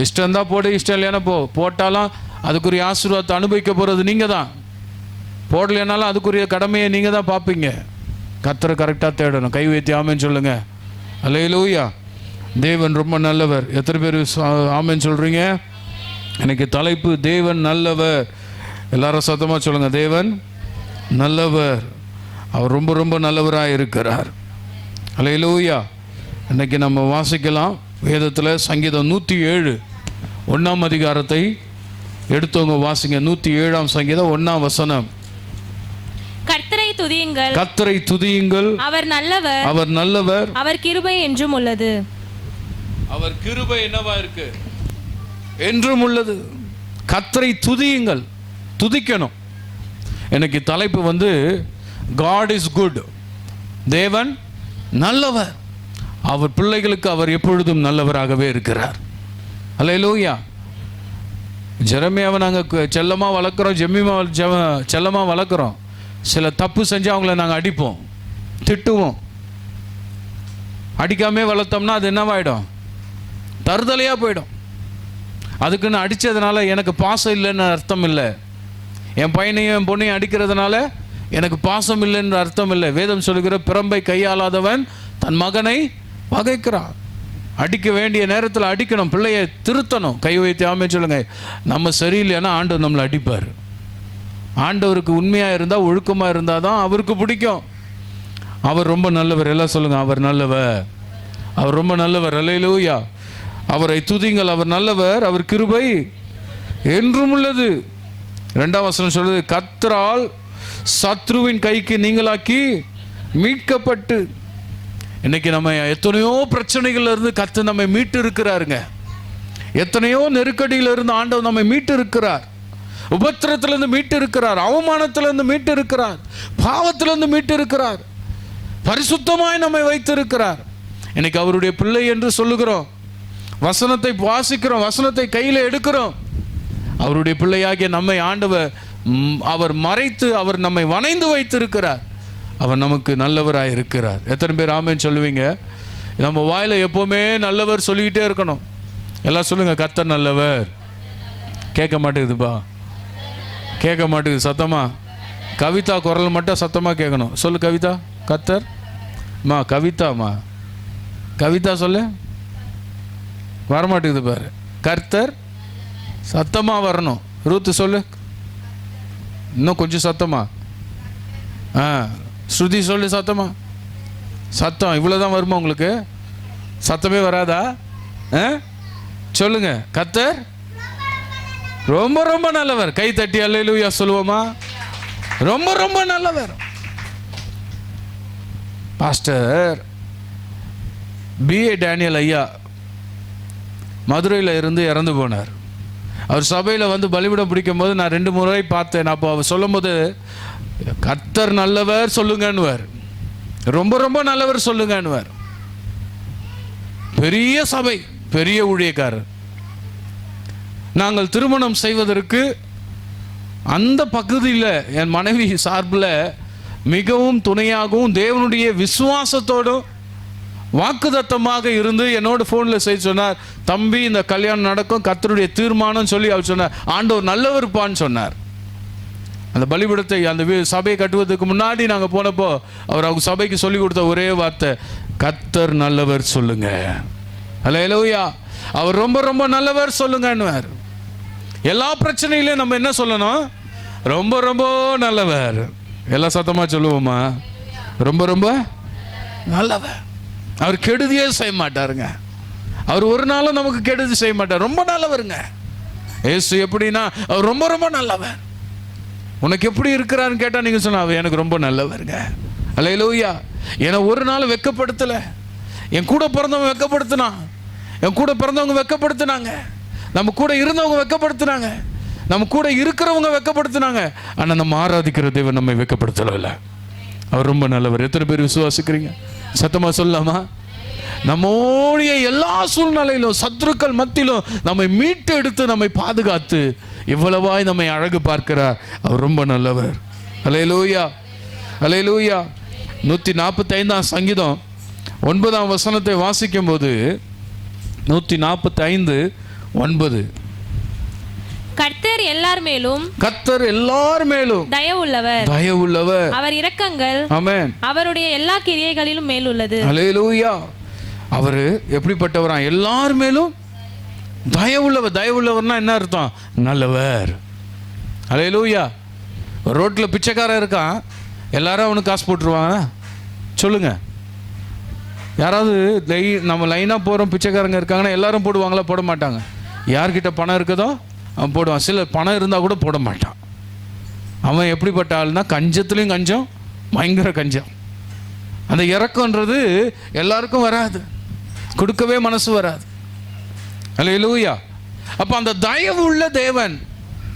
இஷ்டம் தான் போடு, இஷ்டம் இல்லைன்னா போட்டாலும் அதுக்குரிய ஆசீர்வாதத்தை அனுபவிக்க போகிறது நீங்கள் தான். போடலைனாலும் அதுக்குரிய கடமையை நீங்கள் தான் பார்ப்பீங்க. கர்த்தரை கரெக்டாக தேடணும். கை வைத்து ஆமென் சொல்லுங்க. அல்லேலூயா. தேவன் ரொம்ப நல்லவர். எத்தனை பேர் ஆமென் சொல்கிறீங்க? எனக்கு தலைப்பு தேவன் நல்லவர். எல்லாரும் சத்தமாக சொல்லுங்க, தேவன் நல்லவர். அவர் ரொம்ப ரொம்ப நல்லவராக இருக்கிறார். அல்லேலூயா. இன்னைக்கு நம்ம வாசிக்கலாம் வேதத்தில் சங்கீதம் 107 1ஆம் அதிகாரத்தை எடுத்தவங்க வாசிங்க. 107ஆம் சங்கீதம் 1ஆம் வசனம்.
கர்த்தரை துதியுங்கள்,
கர்த்தரை துதியுங்கள்,
அவர் நல்லவர்,
அவர் நல்லவர்,
அவர் கிருபை என்றும் உள்ளது.
அவர் கிருபை என்னவா இருக்கு? என்றும் உள்ளது. கர்த்தரை துதியுங்கள், துதிக்கணும். எனக்கு தலைப்பு வந்து God is good. தேவன் நல்லவர். அவர் பிள்ளைகளுக்கு அவர் எப்பொழுதும் நல்லவராகவே இருக்கிறார். அல்லேலூயா. ஜெரமியாவை நாங்கள் செல்லமாக வளர்க்குறோம், ஜெமிமா செல்லமாக வளர்க்குறோம். சில தப்பு செஞ்சால் அவங்கள நாங்கள் அடிப்போம், திட்டுவோம். அடிக்காமே வளர்த்தோம்னா அது என்னவாயிடும்? தருதலையாக போயிடும். அதுக்குன்னு அடித்ததுனால எனக்கு பாசம் இல்லைன்னு அர்த்தம் இல்லை. என் பையனையும் என் பொண்ணையும் அடிக்கிறதுனால எனக்கு பாசம் இல்லைன்ற அர்த்தம் இல்லை. வேதம் சொல்லுகிற பிரம்பை கையாளாதவன் தன் மகனை பகைக்கிறான். அடிக்க வேண்டிய நேரத்தில் அடிக்கணும், பிள்ளையை திருத்தணும். கை வைத்து ஆமென் சொல்லுங்க. நம்ம சரியில்லைன்னா ஆண்டவர் நம்மளை அடிப்பார். ஆண்டவருக்கு உண்மையாக இருந்தால், ஒழுக்கமாக இருந்தால் தான் அவருக்கு பிடிக்கும். அவர் ரொம்ப நல்லவர். எல்லாம் சொல்லுங்க, அவர் நல்லவர், அவர் ரொம்ப நல்லவர். அல்லேலூயா. அவரை துதிங்கள், அவர் நல்லவர், அவர் கிருபை என்றும் உள்ளது. 2ஆம் வசனம் சொல்லுது, கர்த்தரால் சத்ருவின் கைக்கு நீங்களாக்கி மீட்கப்பட்டு. இன்னைக்கு நம்ம எத்தனையோ பிரச்சனைகள்ல இருந்து கர்த்தர் நம்மை மீட்டு இருக்கிறாருங்க. எத்தனையோ நெருக்கடியிலிருந்து ஆண்டவர் நம்மை மீட்டு இருக்கிறார். உபத்திரத்திலிருந்து மீட்டு இருக்கிறார், அவமானத்திலிருந்து மீட்டு இருக்கிறார், பாவத்திலிருந்து மீட்டு இருக்கிறார், பரிசுத்தமாய் நம்மை வைத்திருக்கிறார். இன்னைக்கு அவருடைய பிள்ளை என்று சொல்லுகிறோம், வசனத்தை வாசிக்கிறோம், வசனத்தை கையில் எடுக்கிறோம். அவருடைய பிள்ளையாகிய நம்மை ஆண்டவர் அவர் மறைத்து அவர் நம்மை வணைந்து வைத்திருக்கிறார். அவர் நமக்கு நல்லவராக இருக்கிறார். எத்தனை பேர் ஆமென் சொல்லுவீங்க? நம்ம வாயில எப்போவுமே நல்லவர் சொல்லிக்கிட்டே இருக்கணும். எல்லாம் சொல்லுங்க, கர்த்தர் நல்லவர். கேட்க மாட்டேங்குதுப்பா, கேட்க மாட்டேங்குது சத்தமா. கவிதா குரல் மட்டும் சத்தமாக கேட்கணும். சொல்லு கவிதா. கர்த்தர் மா கவிதாமா, கவிதா சொல்லு. வரமாட்டேங்குது பாரு. கர்த்தர் சத்தமாக வரணும். ரூத்து சொல்லு, இன்னும் கொஞ்சம் சத்தமா. ஸ்ருதி சொல்லு சத்தமா. சத்தம் இவ்வளோதான் வருமா உங்களுக்கு? சத்தமே வராதா? சொல்லுங்க, கர்த்தர் ரொம்ப ரொம்ப நல்லவர். கை தட்டி அல்லேலூயா சொல்லுவோமா? ரொம்ப ரொம்ப நல்லவர். Pastor B.A. டேனியல் ஐயா மதுரையில் இருந்து இறந்து போனார். அவர் சபையில் வந்து பலிபீடம் பிடிக்கும் போது நான் 2 முறை பார்த்தேன். அப்போ அவர் சொல்லும் போது கர்த்தர் நல்லவர் சொல்லுங்கன்னுவார், ரொம்ப ரொம்ப நல்லவர் சொல்லுங்கன்னுவார். பெரிய சபை, பெரிய ஊழியக்காரர். நாங்கள் திருமணம் செய்வதற்கு அந்த பகுதியில் என் மனைவி சார்பில் மிகவும் துணையாகவும் தேவனுடைய விசுவாசத்தோடும் வாக்குதத்தமாக இருந்து என்னோட ஃபோனில் செய்து சொன்னார், தம்பி இந்த கல்யாணம் நடக்கும், கர்த்தருடைய தீர்மானம் சொல்லி அவர் சொன்னார். ஆண்டவர் நல்லவர்ப்பான்னு சொன்னார். அந்த பலிபீடத்தை அந்த சபையை கட்டுவதற்கு முன்னாடி நாங்கள் போனப்போ அவர் அவங்க சபைக்கு சொல்லி கொடுத்த ஒரே வார்த்தை, கர்த்தர் நல்லவர் சொல்லுங்க. அல்லேலூயா. அவர் ரொம்ப ரொம்ப நல்லவர் சொல்லுங்கன்னுவார். எல்லா பிரச்சனையிலையும் நம்ம என்ன சொல்லணும்? ரொம்ப ரொம்ப நல்லவர். எல்லாம் சத்தமாக சொல்லுவோமா? ரொம்ப ரொம்ப நல்லவர். அவர் கெடுதியே செய்ய மாட்டாருங்க. அவர் ஒரு நாளும் நமக்கு கெடுதி செய்ய மாட்டார். ரொம்ப நல்லவருங்க ஏசு. எப்படின்னா அவர் ரொம்ப ரொம்ப நல்லவர். உனக்கு எப்படி இருக்கிறான்னு கேட்டால் நீங்கள் சொன்ன அவர் எனக்கு ரொம்ப நல்லவருங்க. அல்லேலூயா. என்னை ஒரு நாள் வெட்கப்படுத்தலை. என் கூட பிறந்தவங்க வெட்கப்படுத்தினான், என் கூட பிறந்தவங்க வெட்கப்படுத்தினாங்க, நம்ம கூட இருந்தவங்க வெட்கப்படுத்தினாங்க, நம்ம கூட இருக்கிறவங்க வெட்கப்படுத்தினாங்க. ஆனால் நம்ம ஆராதிக்கிற தேவன் நம்மை வெட்கப்படுத்தல. அவர் ரொம்ப நல்லவர். எத்தனை பேர் விசுவாசிக்கிறீங்க? சத்தமா சொல்லலாமா? நம்மோடைய எல்லா சூழ்நிலையிலும் சத்துருக்கள் மத்தியிலும் நம்மை மீட்டு எடுத்து நம்மை பாதுகாத்து இவ்வளவாய் நம்மை அழகு பார்க்கிறார். அவர் ரொம்ப நல்லவர். அல்லேலூயா, அல்லேலூயா. 145 சங்கீதம் 9 வசனத்தை வாசிக்கும் போது 145:9,
கர்த்தர் எல்லார் மேலும்,
கர்த்தர் எல்லார் மேலும்
தயவுள்ளவர்,
தயவுள்ளவர்.
அவர் இரக்கங்கள்
ஆமென்
அவருடைய எல்லா கிரியைகளிலும் மேலுள்ளது.
அல்லேலூயா. அவர் எப்படிப்பட்டவரா? எல்லார் மேலும் தயவுள்ளவர். தயவுள்ளவர்னா என்ன அர்த்தம்? நல்லவர். அல்லேலூயா. ரோட்டில் பிச்சைக்காரன் இருக்கான், எல்லாரும் அவனுக்கு காசு போட்டுருவாங்க. சொல்லுங்க, யாராவது நம்ம லைனாக போகிறோம், பிச்சைக்காரங்க இருக்காங்கன்னா எல்லாரும் போடுவாங்களா? போட மாட்டாங்க. யார்கிட்ட பணம் இருக்குதோ அவன் போடுவான். சில பணம் இருந்தால் கூட போட மாட்டான். அவன் எப்படிப்பட்ட ஆள்னா கஞ்சத்துலேயும் கஞ்சம், பயங்கர கஞ்சம். அந்த இறக்கன்றது எல்லாருக்கும் வராது, கொடுக்கவே மனசு வராது. அல்லேலூயா. அப்போ அந்த தயவு உள்ள தேவன்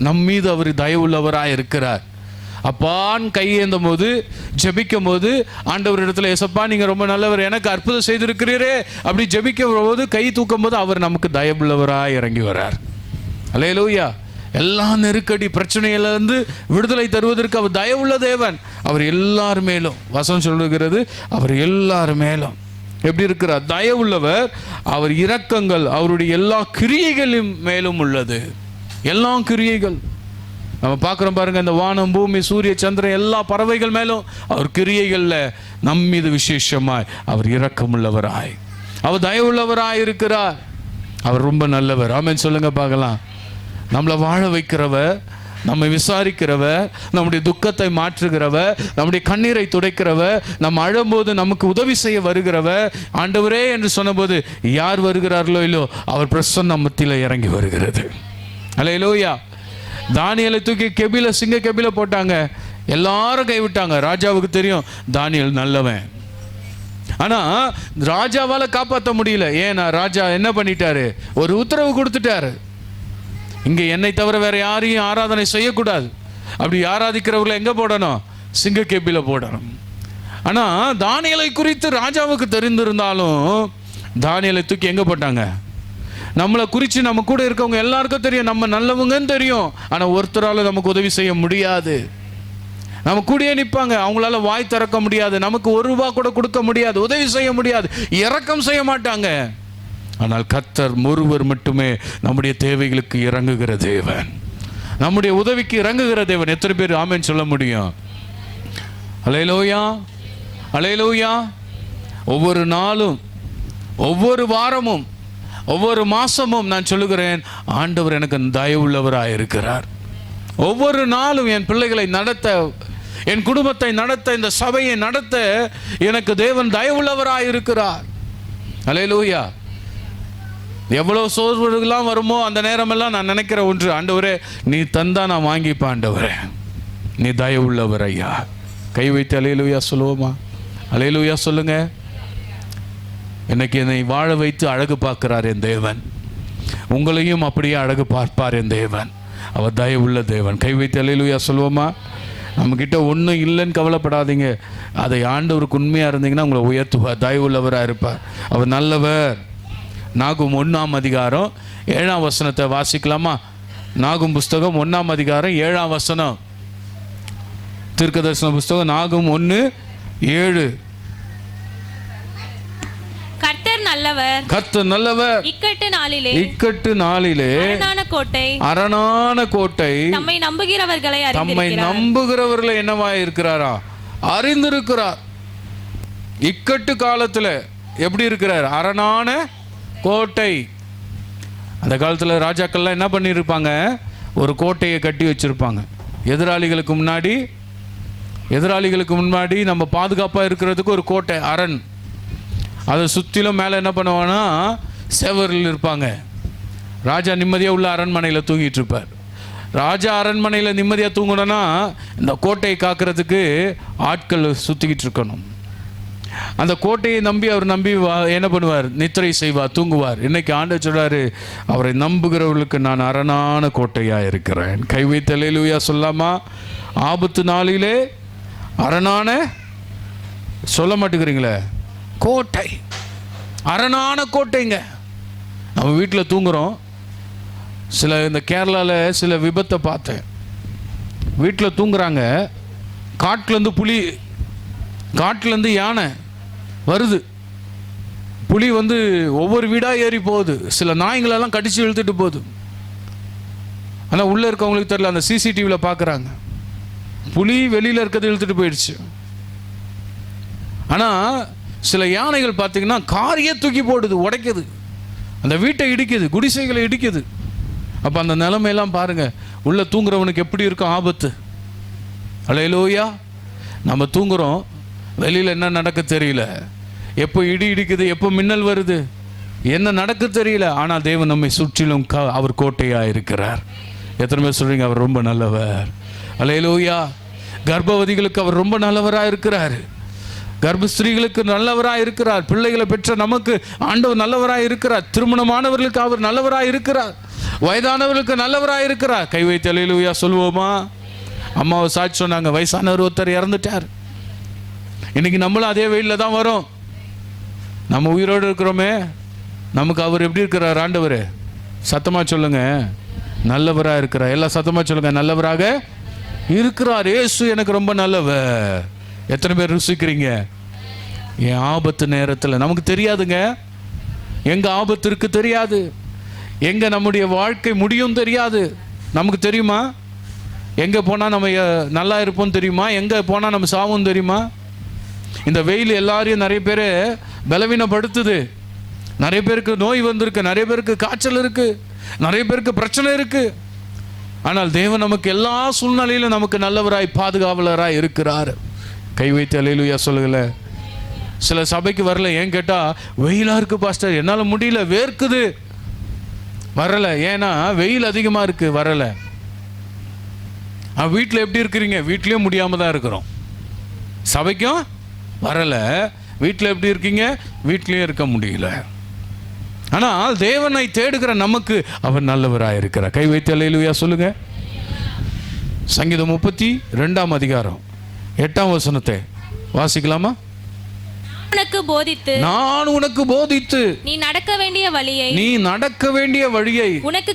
நம் மீது அவர் தயவுள்ளவராக இருக்கிறார். அப்பான் கையேந்தும் போது, ஜெபிக்கும் போது, ஆண்டவர் இடத்துல ஏசப்பா நீங்கள் ரொம்ப நல்லவர், எனக்கு அற்புதம் செய்திருக்கிறீரே அப்படி ஜெபிக்கும் போது, கை தூக்கும் போது அவர் நமக்கு தயவுள்ளவராக இறங்கி வரார். அல்லேலூயா. எல்லா நெருக்கடி பிரச்சனையிலிருந்து விடுதலை தருவதற்கு அவர் தயவுள்ள தேவன். அவர் எல்லார் மேலும், வசனம் சொல்லுகிறது, அவர் எல்லார் மேலும் எப்படி இருக்கிறார்? தயவுள்ளவர். அவர் இரக்கங்கள் அவருடைய எல்லா கிரியைகளின் மேலும் உள்ளது. எல்லா கிரியைகள் நம்ம பார்க்குறோம் பாருங்க, இந்த வானம் பூமி சூரிய சந்திரன் எல்லா பறவைகள் மேலும் அவர் கிரியைகளில் நம் மீது விசேஷமாய் அவர் இரக்கமுள்ளவராய், அவர் தயவுள்ளவராய் இருக்கிறார். அவர் ரொம்ப நல்லவர். ஆமென் சொல்லுங்க பார்க்கலாம். நம்மளை வாழ வைக்கிறவர், நம்மை விசாரிக்கிறவர், நம்முடைய துக்கத்தை மாற்றுகிறவர், நம்முடைய கண்ணீரை துடைக்கிறவர், நம்ம அழும்போது நமக்கு உதவி செய்ய வருகிறவர். ஆண்டவரே என்று சொன்னபோது யார் வருகிறார்களோ இல்லோ அவர் பிரசன்னம் மத்தியில் இறங்கி வருகிறது. அல்லேலூயா. தானியேலை தூக்கி கெபில, சிங்க கெபில போட்டாங்க, எல்லாரும் கைவிட்டாங்க. ராஜாவுக்கு தெரியும் தானியேல் நல்லவன். ஆனால் ராஜாவால் காப்பாற்ற முடியல. ஏன்னா ராஜா என்ன பண்ணிட்டாரு? ஒரு உத்தரவு கொடுத்துட்டாரு, இங்கே என்னை தவிர வேற யாரையும் ஆராதனை செய்யக்கூடாது. அப்படி ஆராதிக்கிறவர்களை எங்கே போடணும்? சிங்க கேபில போடணும். ஆனால் தானியேலை குறித்து ராஜாவுக்கு தெரிந்திருந்தாலும் தானியேலை தூக்கி எங்கே போட்டாங்க? நம்மளை குறித்து நம்ம கூட இருக்கவங்க எல்லாருக்கும் தெரியும், நம்ம நல்லவங்கன்னு தெரியும். ஆனால் ஒருத்தரால் நமக்கு உதவி செய்ய முடியாது. நம்ம கூடயே நிற்பாங்க, அவங்களால வாய் திறக்க முடியாது, நமக்கு ₹1 கூட கொடுக்க முடியாது, உதவி செய்ய முடியாது, இரக்கம் செய்ய மாட்டாங்க. ஆனால் கர்த்தர் ஒருவர் மட்டுமே நம்முடைய தேவைகளுக்கு இறங்குகிற தேவன், நம்முடைய உதவிக்கு இறங்குகிற தேவன். எத்தனை பேர் ஆமென் சொல்ல முடியும்? அல்லேலூயா, அல்லேலூயா. ஒவ்வொரு நாளும், ஒவ்வொரு வாரமும், ஒவ்வொரு மாசமும் நான் சொல்லுகிறேன், ஆண்டவர் எனக்கு தயவுள்ளவராக இருக்கிறார். ஒவ்வொரு நாளும் என் பிள்ளைகளை நடத்த, என் குடும்பத்தை நடத்த, இந்த சபையை நடத்த எனக்கு தேவன் தயவுள்ளவராக இருக்கிறார். அல்லேலூயா. எவ்வளோ சோர்வுகள்லாம் வருமோ அந்த நேரமெல்லாம் நான் நினைக்கிற ஒன்று, ஆண்டவரே நீ தந்தா நான் வாங்கிப்பேன், ஆண்டவரே நீ தயவுள்ளவர் ஐயா. கை வைத்து அல்லேலூயா சொல்லுவோமா? அல்லேலூயா சொல்லுங்க. இன்னைக்கு என்னை வாழ வைத்து அழகு பார்க்கிறார் என் தேவன், உங்களையும் அப்படியே அழகு பார்ப்பார் என் தேவன். அவர் தயவுள்ள தேவன். கை வைத்து அல்லேலூயா சொல்லுவோமா? நம்மக்கிட்ட ஒன்றும் இல்லைன்னு கவலைப்படாதீங்க. அதை ஆண்டவருக்கு உண்மையாக இருந்தீங்கன்னா உங்களை உயர்த்துவார், தயவுள்ளவராக இருப்பார். அவர் நல்லவர். நாகும் 1:7 வாசிக்கலாமா? நாகும் புஸ்தகம் 1:7 தீர்க்கதரிசன புஸ்தகம் நாகும் 1:7.
கர்த்தர் நல்லவர்,
கர்த்தர் நல்லவர்.
இக்கட்டு நாளிலே
அரணான கோட்டை
தம்மை
நம்புகிறவர்களை என்னவா இருக்கிறாரா? அறிந்திருக்கிறார். இக்கட்டு காலத்துல எப்படி இருக்கிறார்? அரணான கோட்டை. அந்த காலத்துல ராஜாக்கள்லாம் என்ன பண்ணியிருப்பாங்க? ஒரு கோட்டையை கட்டி வச்சிருப்பாங்க. எதிராளிகளுக்கு முன்னாடி நம்ம பாதுகாப்பாக இருக்கிறதுக்கு ஒரு கோட்டை, அரண். அதை சுற்றிலும் மேலே என்ன பண்ணுவாங்கன்னா செவரில் இருப்பாங்க. ராஜா நிம்மதியாக உள்ள அரண்மனையில் தூங்கிட்டு இருப்பார். ராஜா அரண்மனையில் நிம்மதியாக தூங்கணும்னா இந்த கோட்டையை காக்கிறதுக்கு ஆட்கள் சுற்றிக்கிட்டு இருக்கணும். அந்த கோட்டையை நம்பி அவர் என்ன பண்ணுவார்? நித்திரை செய்வார், தூங்குவார். இன்னைக்கு ஆண்டவர் சொல்றாரு, அவரை நம்புகிறவர்களுக்கு நான் அரணான கோட்டையாக இருக்கிறேன். கை வைத்து அல்லேலூயா சொல்லாமா? ஆபத்து நாளிலே அரணான சொல்ல மாட்டேங்கிறீங்களே, கோட்டை, அரணான கோட்டைங்க. நம்ம வீட்டில் தூங்குறோம். இந்த கேரளாவில் சில விபத்தை பார்த்தேன். வீட்டில் தூங்குறாங்க, காட்டிலேருந்து புலி, காட்டிலேருந்து யானை வருது. புலி ஒவ்வொரு வீடாக ஏறி போகுது. சில நாய்களெல்லாம் கடிச்சு இழுத்துட்டு போகுது. ஆனால் உள்ளே இருக்கவங்களுக்கு தெரியல. அந்த சிசிடிவியில் பார்க்குறாங்க, புலி வெளியில் இருக்கிறது இழுத்துட்டு போயிடுச்சு. ஆனால் சில யானைகள் பார்த்தீங்கன்னா காரையே தூக்கி போடுது, உடைக்குது, அந்த வீட்டை இடிக்குது, குடிசைகளை இடிக்குது. அப்போ அந்த நிலைமையெல்லாம் பாருங்கள். உள்ளே தூங்குறவனுக்கு எப்படி இருக்கும் ஆபத்து? அல்லேலூயா. நம்ம தூங்குறோம், வெளியில் என்ன நடக்க தெரியல, எப்போ இடி இடிக்குது, எப்போ மின்னல் வருது, என்ன நடக்க தெரியல. ஆனால் தேவன் நம்மை சுற்றிலும் அவர் கோட்டையாக இருக்கிறார். எத்தனை பேர் சொல்றீங்க அவர் ரொம்ப நல்லவர்? அல்லேலூயா. கர்ப்பவதிகளுக்கு அவர் ரொம்ப நல்லவராக இருக்கிறார். கர்ப்பஸ்திரீகளுக்கு நல்லவராக இருக்கிறார். பிள்ளைகளை பெற்ற நமக்கு ஆண்டவர் நல்லவராக இருக்கிறார். திருமணமானவர்களுக்கு அவர் நல்லவராக இருக்கிறார். வயதானவர்களுக்கு நல்லவராக இருக்கிறார். கை வைத்து அல்லேலூயா சொல்லுவோமா? அம்மாவை சாட்சி சொன்னாங்க, வயசானவர் ஒருத்தர் இறந்துட்டார். இன்னைக்கு நம்மளும் அதே வெயிலில் தான் வரோம். நம்ம உயிரோடு இருக்கிறோமே, நமக்கு அவர் எப்படி இருக்கிறார்? ஆண்டவர் சத்தமாக சொல்லுங்க, நல்லவராக இருக்கிறார். எல்லாம் சத்தமாக சொல்லுங்க, நல்லவராக இருக்கிறார். இயேசு எனக்கு ரொம்ப நல்லவர். எத்தனை பேர் ருசிக்கிறீங்க? என் ஆபத்து நேரத்தில் நமக்கு தெரியாதுங்க, எங்கே ஆபத்து இருக்கு தெரியாது, எங்கே நம்முடைய வாழ்க்கை முடியும் தெரியாது. நமக்கு தெரியுமா? எங்கே போனால் நம்ம நல்லா இருப்போம் தெரியுமா? எங்கே போனால் நம்ம சாவும் தெரியுமா? இந்த வெயில் எல்லாரையும் நிறைய பேர் பலவீனப்படுத்துது. நிறைய பேருக்கு நோய் வந்திருக்கு, நிறைய பேருக்கு காய்ச்சல் இருக்குது, நிறைய பேருக்கு பிரச்சனை இருக்குது. ஆனால் தேவன் நமக்கு எல்லா சூழ்நிலையிலும் நமக்கு நல்லவராய் பாதுகாவலராய் இருக்கிறார். கை வைத்து அல்லேலூயா சொல்லுங்கள. சில சபைக்கு வரல, ஏன் கேட்டால் வெயிலாக இருக்குது பாஸ்டர், என்னால் முடியல, வேர்க்குது, வரலை. ஏன்னா வெயில் அதிகமாக இருக்குது, வரலை. வீட்டில் எப்படி இருக்கிறீங்க? வீட்லேயும் முடியாமல் தான் இருக்கிறோம். சபைக்கும் வரலை. வீட்டில் எப்படி இருக்கீங்க? வீட்லேயும் இருக்க முடியல. ஆனால் தேவனை தேடுகிற நமக்கு அவர் நல்லவராக இருக்கிறார். கை வைத்து அல்லேலூயா சொல்லுங்க. சங்கீதம் 32ஆம் அதிகாரம் 8ஆம் வசனத்தை வாசிக்கலாமா? நான் உனக்கு போதித்து நீ நடக்க வேண்டிய வழியை உனக்கு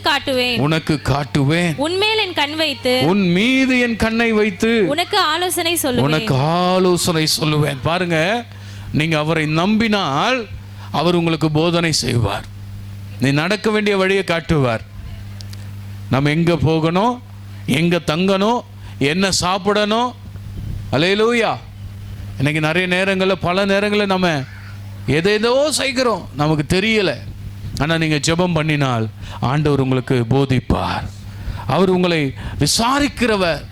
காட்டுவேன். உன் மீது என் கண்ணை வைத்து உனக்கு ஆலோசனை சொல்லுவேன். பாருங்க, நீங்க அவரை நம்பினால் அவர் உங்களுக்கு போதனை செய்வார். நீ நடக்க வேண்டிய வழியை காட்டுவார். நம்ம எங்க போகணும், எங்க தங்கணும், என்ன சாப்பிடணும். அல்லேலூயா. இன்னைக்கு நிறைய நேரங்களில், பல நேரங்களில் நம்ம எதேதோ செய்கிறோம், நமக்கு தெரியலை. ஆனால் நீங்கள் ஜெபம் பண்ணினால் ஆண்டவர் உங்களுக்கு போதிப்பார். அவர் உங்களை விசாரிக்கிறவர்,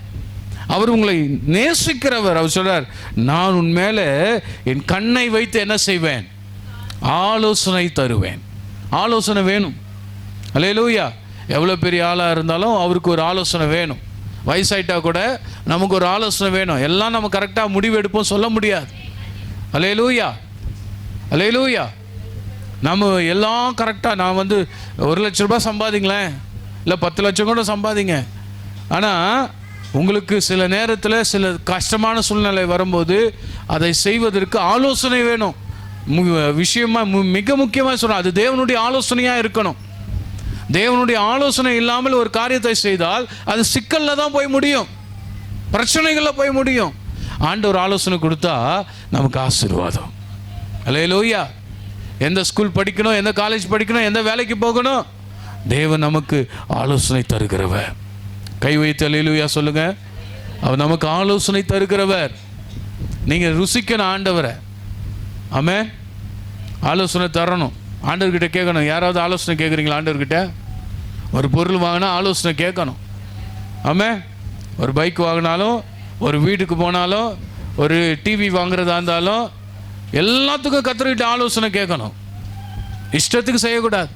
அவர் உங்களை நேசிக்கிறவர். அவர் சொல்றார், நான் உன் மேலே என் கண்ணை வைத்து என்ன செய்வேன்? ஆலோசனை தருவேன். ஆலோசனை வேணும். அல்லேலூயா. எவ்வளோ பெரிய ஆளாக இருந்தாலும் அவருக்கு ஒரு ஆலோசனை வேணும். வயசாயிட்டா கூட நமக்கு ஒரு ஆலோசனை வேணும். எல்லாம் நம்ம கரெக்டாக முடிவு எடுப்போம் சொல்ல முடியாது. அல்லேலூயா, அல்லேலூயா. நம்ம எல்லாம் கரெக்டாக, நான் 1 லட்ச ரூபாய் சம்பாதிங்களேன், இல்லை 10 லட்சம் கூட சம்பாதிங்க. ஆனால் உங்களுக்கு சில நேரத்தில் சில கஷ்டமான சூழ்நிலை வரும்போது அதை செய்வதற்கு ஆலோசனை வேணும். மிக முக்கியமாக சொல்கிறேன், அது தேவனுடைய ஆலோசனையாக இருக்கணும். தேவனுடைய ஆலோசனை இல்லாமல் ஒரு காரியத்தை செய்தால் அது சிக்கலில் தான் போய் முடியும், பிரச்சனைகளில் போய் முடியும். ஆண்டவர் ஆலோசனை கொடுத்தா நமக்கு ஆசீர்வாதம். அல்லேலூயா. எந்த ஸ்கூல் படிக்கணும், எந்த காலேஜ் படிக்கணும், எந்த வேலைக்கு போகணும், தேவன் நமக்கு ஆலோசனை தருகிறவர். கை வைத்து அல்லேலூயா சொல்லுங்க. அவர் நமக்கு ஆலோசனை தருகிறவர். நீங்கள் ருசிக்கணும் ஆண்டவரை. ஆமென். ஆலோசனை தரணும், ஆண்டவர்கிட்ட கேட்கணும். யாராவது ஆலோசனை கேட்குறீங்களா ஆண்டவர்கிட்ட? ஒரு பொருள் வாங்கினா ஆலோசனை கேட்கணும். ஆமென். ஒரு பைக் வாங்கினாலும், ஒரு வீட்டுக்கு போனாலும், ஒரு டிவி வாங்குறதா இருந்தாலும் எல்லாத்துக்கும் கர்த்தர்கிட்ட ஆலோசனை கேட்கணும். இஷ்டத்துக்கு செய்யக்கூடாது.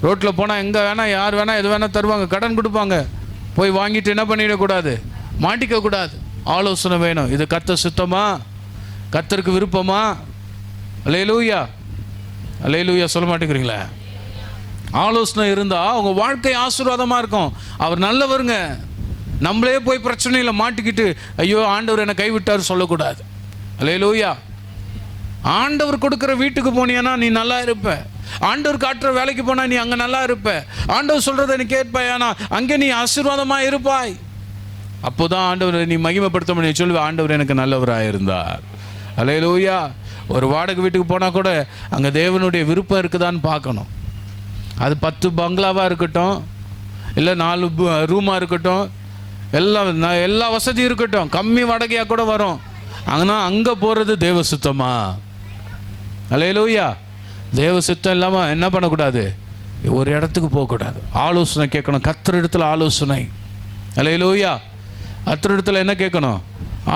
ரோட்டில் போனால் எங்கே வேணால், யார் வேணால், எது வேணால் தருவாங்க, கடன் கொடுப்பாங்க. போய் வாங்கிட்டு என்ன பண்ணிடக்கூடாது, மாட்டிக்கக்கூடாது. ஆலோசனை வேணும். இது கர்த்தர் சுத்தமா, கர்த்தருக்கு விருப்பமா? அல்லேலூயா, அல்லேலூயா சொல்ல மாட்டேங்கிறீங்களா? ஆலோசனை இருந்தால் உங்கள் வாழ்க்கை ஆசீர்வாதமாக இருக்கும். அவர் நல்லவருங்க. நம்மளே போய் பிரச்சனையில் மாட்டிக்கிட்டு ஐயோ ஆண்டவர் என்னை கைவிட்டார் சொல்லக்கூடாது. அல்லேலூயா. ஆண்டவர் கொடுக்குற வீட்டுக்கு போனியானா நீ நல்லா இருப்ப. ஆண்டவர் காட்டுற வேலைக்கு போனால் நீ அங்கே நல்லா இருப்ப. ஆண்டவர் சொல்கிறத நீ கேட்பாயானா அங்கே நீ ஆசீர்வாதமாக இருப்பாய். அப்போ தான் ஆண்டவரை நீ மகிமைப்படுத்த முடியும். சொல்லுவேன், ஆண்டவர் எனக்கு நல்லவராக இருந்தார். அல்லேலூயா. ஒரு வாடகை வீட்டுக்கு போனால் கூட அங்கே தேவனுடைய விருப்பம் இருக்குதான்னு பார்க்கணும். அது 10 பங்களாவாக இருக்கட்டும், இல்லை 4 ரூமாக இருக்கட்டும், எல்லா வசதியும் இருக்கட்டும், கம்மி வாடகையாக கூட வரும். ஆனால் அங்கே போகிறது தேவ சுத்தமா? அல்லேலூயா. தேவ சுத்தம் இல்லாமல் என்ன பண்ணக்கூடாது, ஒரு இடத்துக்கு போகக்கூடாது. ஆலோசனை கேட்கணும். கர்த்தர் இடத்துல ஆலோசனை. அல்லேலூயா. கர்த்தர் இடத்துல என்ன கேட்கணும்?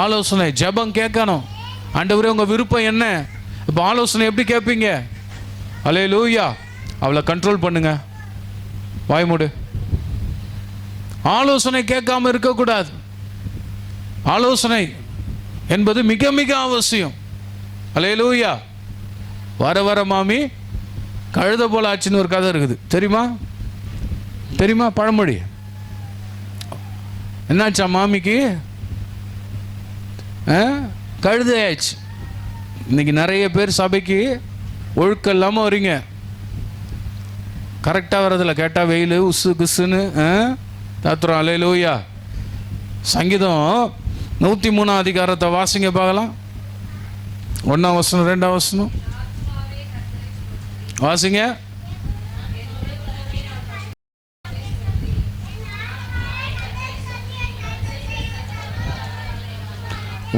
ஆலோசனை. ஜெபம் கேட்கணும். ஆண்டவரே உங்கள் விருப்பம் என்ன? இப்போ ஆலோசனை எப்படி கேட்பீங்க? அல்லேலூயா. அவளை கண்ட்ரோல் பண்ணுங்க. வாய் மூடு. ஆலோசனை கேட்காம இருக்கக்கூடாது. ஆலோசனை என்பது மிக மிக அவசியம். அல்லேலூயா. வர வர மாமி கழுத போல ஆச்சுன்னு ஒரு கதை இருக்குது. தெரியுமா? தெரியுமா பழமொழி? என்னாச்சா மாமிக்கு? கழுதையாச்சு. இன்னைக்கு நிறைய பேர் சபைக்கு ஒழுக்கம் இல்லாமல் வரீங்க. கரெக்டாக வரதில்ல. கேட்டால் வெயில் உசு குசுன்னு தாத்துறோம். அல்லேலூயா. சங்கீதம் 103 அதிகாரத்தை வாசிங்க பார்க்கலாம். 1ஆம் வசனம் 2ஆம் வசனம் வாசிங்க.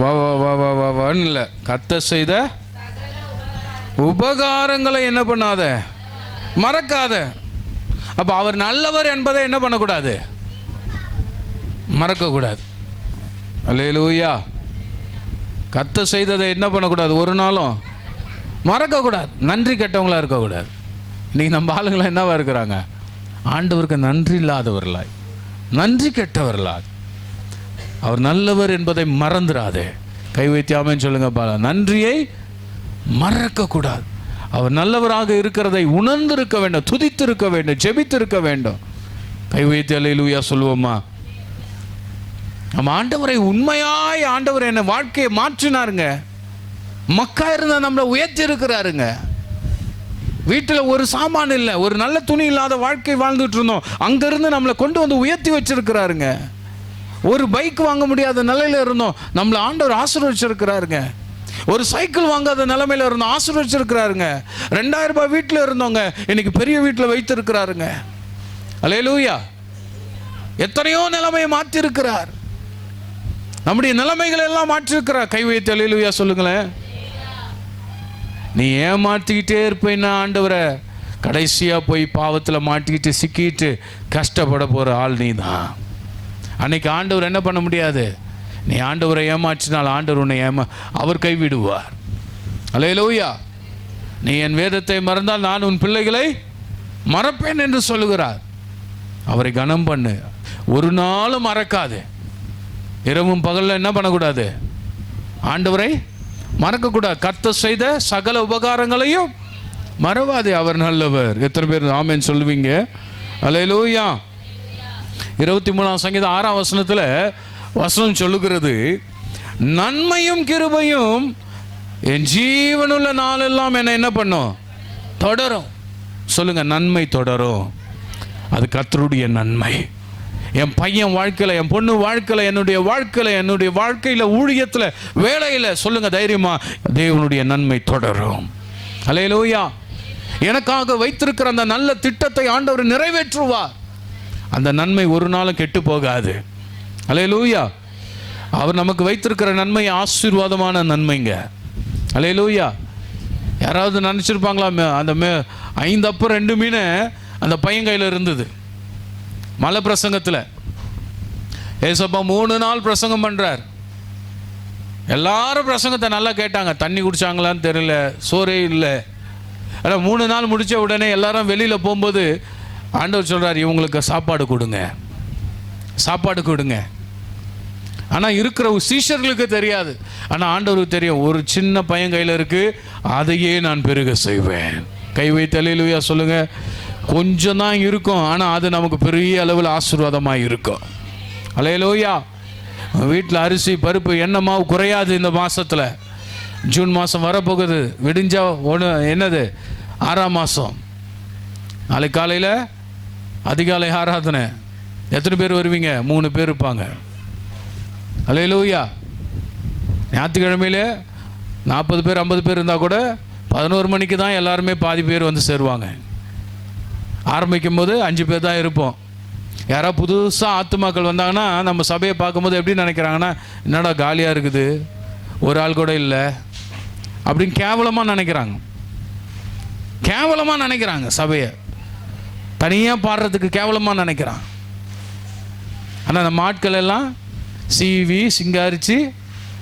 வா வா வா வா வா வான்னு இல்லை, கர்த்தர் செய்த உபகாரங்களை என்ன பண்ணாத, மறக்காத. அப்போ அவர் நல்லவர் என்பதை என்ன பண்ணக்கூடாது, மறக்கக்கூடாது. அல்லேலூயா. கர்த்தர் செய்ததை என்ன பண்ணக்கூடாது, ஒரு நாளும் மறக்கக்கூடாது. நன்றி கெட்டவங்களாக இருக்கக்கூடாது. இன்றைக்கி நம்ம ஆளுங்களாம் என்னவா இருக்கிறாங்க, ஆண்டவருக்கு நன்றி இல்லாதவர்களாய், நன்றி கெட்டவர்களாய். அவர் நல்லவர் என்பதை மறந்துடாதே. கை வைத்து ஆமென் சொல்லுங்க. நன்றியை மறக்கக்கூடாது. அவர் நல்லவராக இருக்கிறதை உணர்ந்திருக்க வேண்டும், துதித்திருக்க வேண்டும், ஜெபித்திருக்க வேண்டும். கை வைத்து அல்லேலூயா சொல்லுவோமா? நம்ம ஆண்டவரை உண்மையாய், ஆண்டவர் என்ன வாழ்க்கையை மாற்றினாருங்க. மக்கா இருந்த நம்மளை உயர்த்தி இருக்கிறாருங்க. வீட்டில் ஒரு சாமான் இல்லை, ஒரு நல்ல துணி இல்லாத வாழ்க்கை வாழ்ந்துட்டு இருந்தோம். அங்கிருந்து நம்மளை கொண்டு வந்து உயர்த்தி வச்சிருக்கிறாருங்க. ஒரு பைக் வாங்க முடியாத நிலையில இருந்தோம், நம்மளை ஆண்டவர் ஆசீர்வதிச்சிருக்கிறாருங்க. ஒரு சைக்கிள் வாங்காத நிலைமையில இருந்தோம், ஆசீர்வதிச்சிருக்கிறாருங்க. 2000 ரூபாய் வீட்டில் இருந்தோங்க, இன்னைக்கு பெரிய வீட்டில் வைத்திருக்கிறாருங்க. அல்லேலூயா. எத்தனையோ நிலைமையை மாற்றிருக்கிறார். நம்முடைய நிலைமைகளை எல்லாம் மாற்றிருக்கிறார். கை வைத்து அல்லேலூயா சொல்லுங்களேன். நீ ஏமாற்றிக்கிட்டே இருப்பேன்னா ஆண்டவரை, கடைசியாக போய் பாவத்தில் மாட்டிக்கிட்டு சிக்கிட்டு கஷ்டப்பட போகிற ஆள் நீ தான். அன்னைக்கு ஆண்டவர் என்ன பண்ண முடியாது. நீ ஆண்டவரை ஏமாற்றினால் ஆண்டவர் உன்னை அவர் கைவிடுவார். அல்லேலூயா. நீ என் வேதத்தை மறந்தால் நான் உன் பிள்ளைகளை மறப்பேன் என்று சொல்லுகிறார். அவரை கனம் பண்ணு, ஒரு நாளும் மறக்காது. இரவும் பகலில் என்ன பண்ணக்கூடாது, ஆண்டவரை மறக்கக்கூடாது. கர்த்தர் செய்த சகல உபகாரங்களையும் மறவாதே, அவர் நல்லவர். எத்தனை பேர் ஆமென் சொல்லுவீங்க? அல்லேலூயா. 23ஆம் சங்கீதம் 6ஆம் வசனத்தில் வசனம் சொல்லுகிறது, நன்மையும் கிருபையும் என் ஜீவனுள்ள நாளெல்லாம் என்ன பண்ணும், தொடரும். சொல்லுங்க, நன்மை தொடரும். அது கர்த்தருடைய நன்மை. என் பையன் வாழ்க்கையில், என் பொண்ணு வாழ்க்கையில், என்னுடைய வாழ்க்கையில், ஊழியத்தில், வேலையில், சொல்லுங்க தைரியமா, தேவனுடைய நன்மை தொடரும். அல்லேலூயா. எனக்காக வைத்திருக்கிற அந்த நல்ல திட்டத்தை ஆண்டவர் நிறைவேற்றுவார். அந்த நன்மை ஒரு நாளும் கெட்டு போகாது. அல்லேலூயா. அவர் நமக்கு வைத்திருக்கிற நன்மை ஆசீர்வாதமான நன்மைங்க. அல்லேலூயா. யாராவது நினச்சிருப்பாங்களா, அந்த 5 அப்பம் 2 மீன் அந்த பையன் கையில் இருந்தது. மலை பிரசங்கத்தில் ஏசப்பா 3 நாள் பிரசங்கம் பண்ணுறார். எல்லாரும் பிரசங்கத்தை நல்லா கேட்டாங்க. தண்ணி குடிச்சாங்களான்னு தெரியல, சோறே இல்லை. ஆனால் 3 நாள் முடித்த உடனே எல்லாரும் வெளியில் போகும்போது ஆண்டவர் சொல்கிறார், இவங்களுக்கு சாப்பாடு கொடுங்க, சாப்பாடு கொடுங்க. ஆனால் இருக்கிற சீஷர்களுக்கு தெரியாது. ஆனால் ஆண்டவருக்கு தெரியும், ஒரு சின்ன பையன் கையில் இருக்குது, அதையே நான் பெருக செய்வேன். கை வைத்து அல்லேலூயா சொல்லுங்க. கொஞ்சம் தான் இருக்கும், ஆனால் அது நமக்கு பெரிய அளவில் ஆசீர்வாதமாக இருக்கும். அல்லேலூயா. வீட்டில் அரிசி பருப்பு எண்ணெய் மாவு குறையாது. இந்த மாதத்தில் ஜூன் மாதம் வரப்போகுது. விடிஞ்சா என்னது 6ஆம் மாதம். நாளைக்கு காலையில் அதிகாலை ஆராதனை. எத்தனை பேர் வருவீங்க? 3 பேர் இருப்பாங்க. அல்லேலூயா. ஞாயிற்றுக்கிழமையில் 40 பேர் 50 பேர் இருந்தால் கூட 11 மணிக்கு தான் எல்லாருமே பாதி பேர் வந்து சேருவாங்க. ஆரம்பிக்கும் போது 5 பேர் தான் இருப்போம். யாராவது புதுசாக ஆத்துமாக்கள் வந்தாங்கன்னா நம்ம சபையை பார்க்கும்போது எப்படி நினைக்கிறாங்கன்னா, என்னடா காலியாக இருக்குது, ஒரு ஆள் கூட இல்லை அப்படின்னு கேவலமாக நினைக்கிறாங்க. கேவலமாக நினைக்கிறாங்க. சபையை தனியாக பாடுறதுக்கு கேவலமாக நினைக்கிறான். ஆனால் நம்ம ஆட்கள் எல்லாம் சீவி சிங்காரிச்சு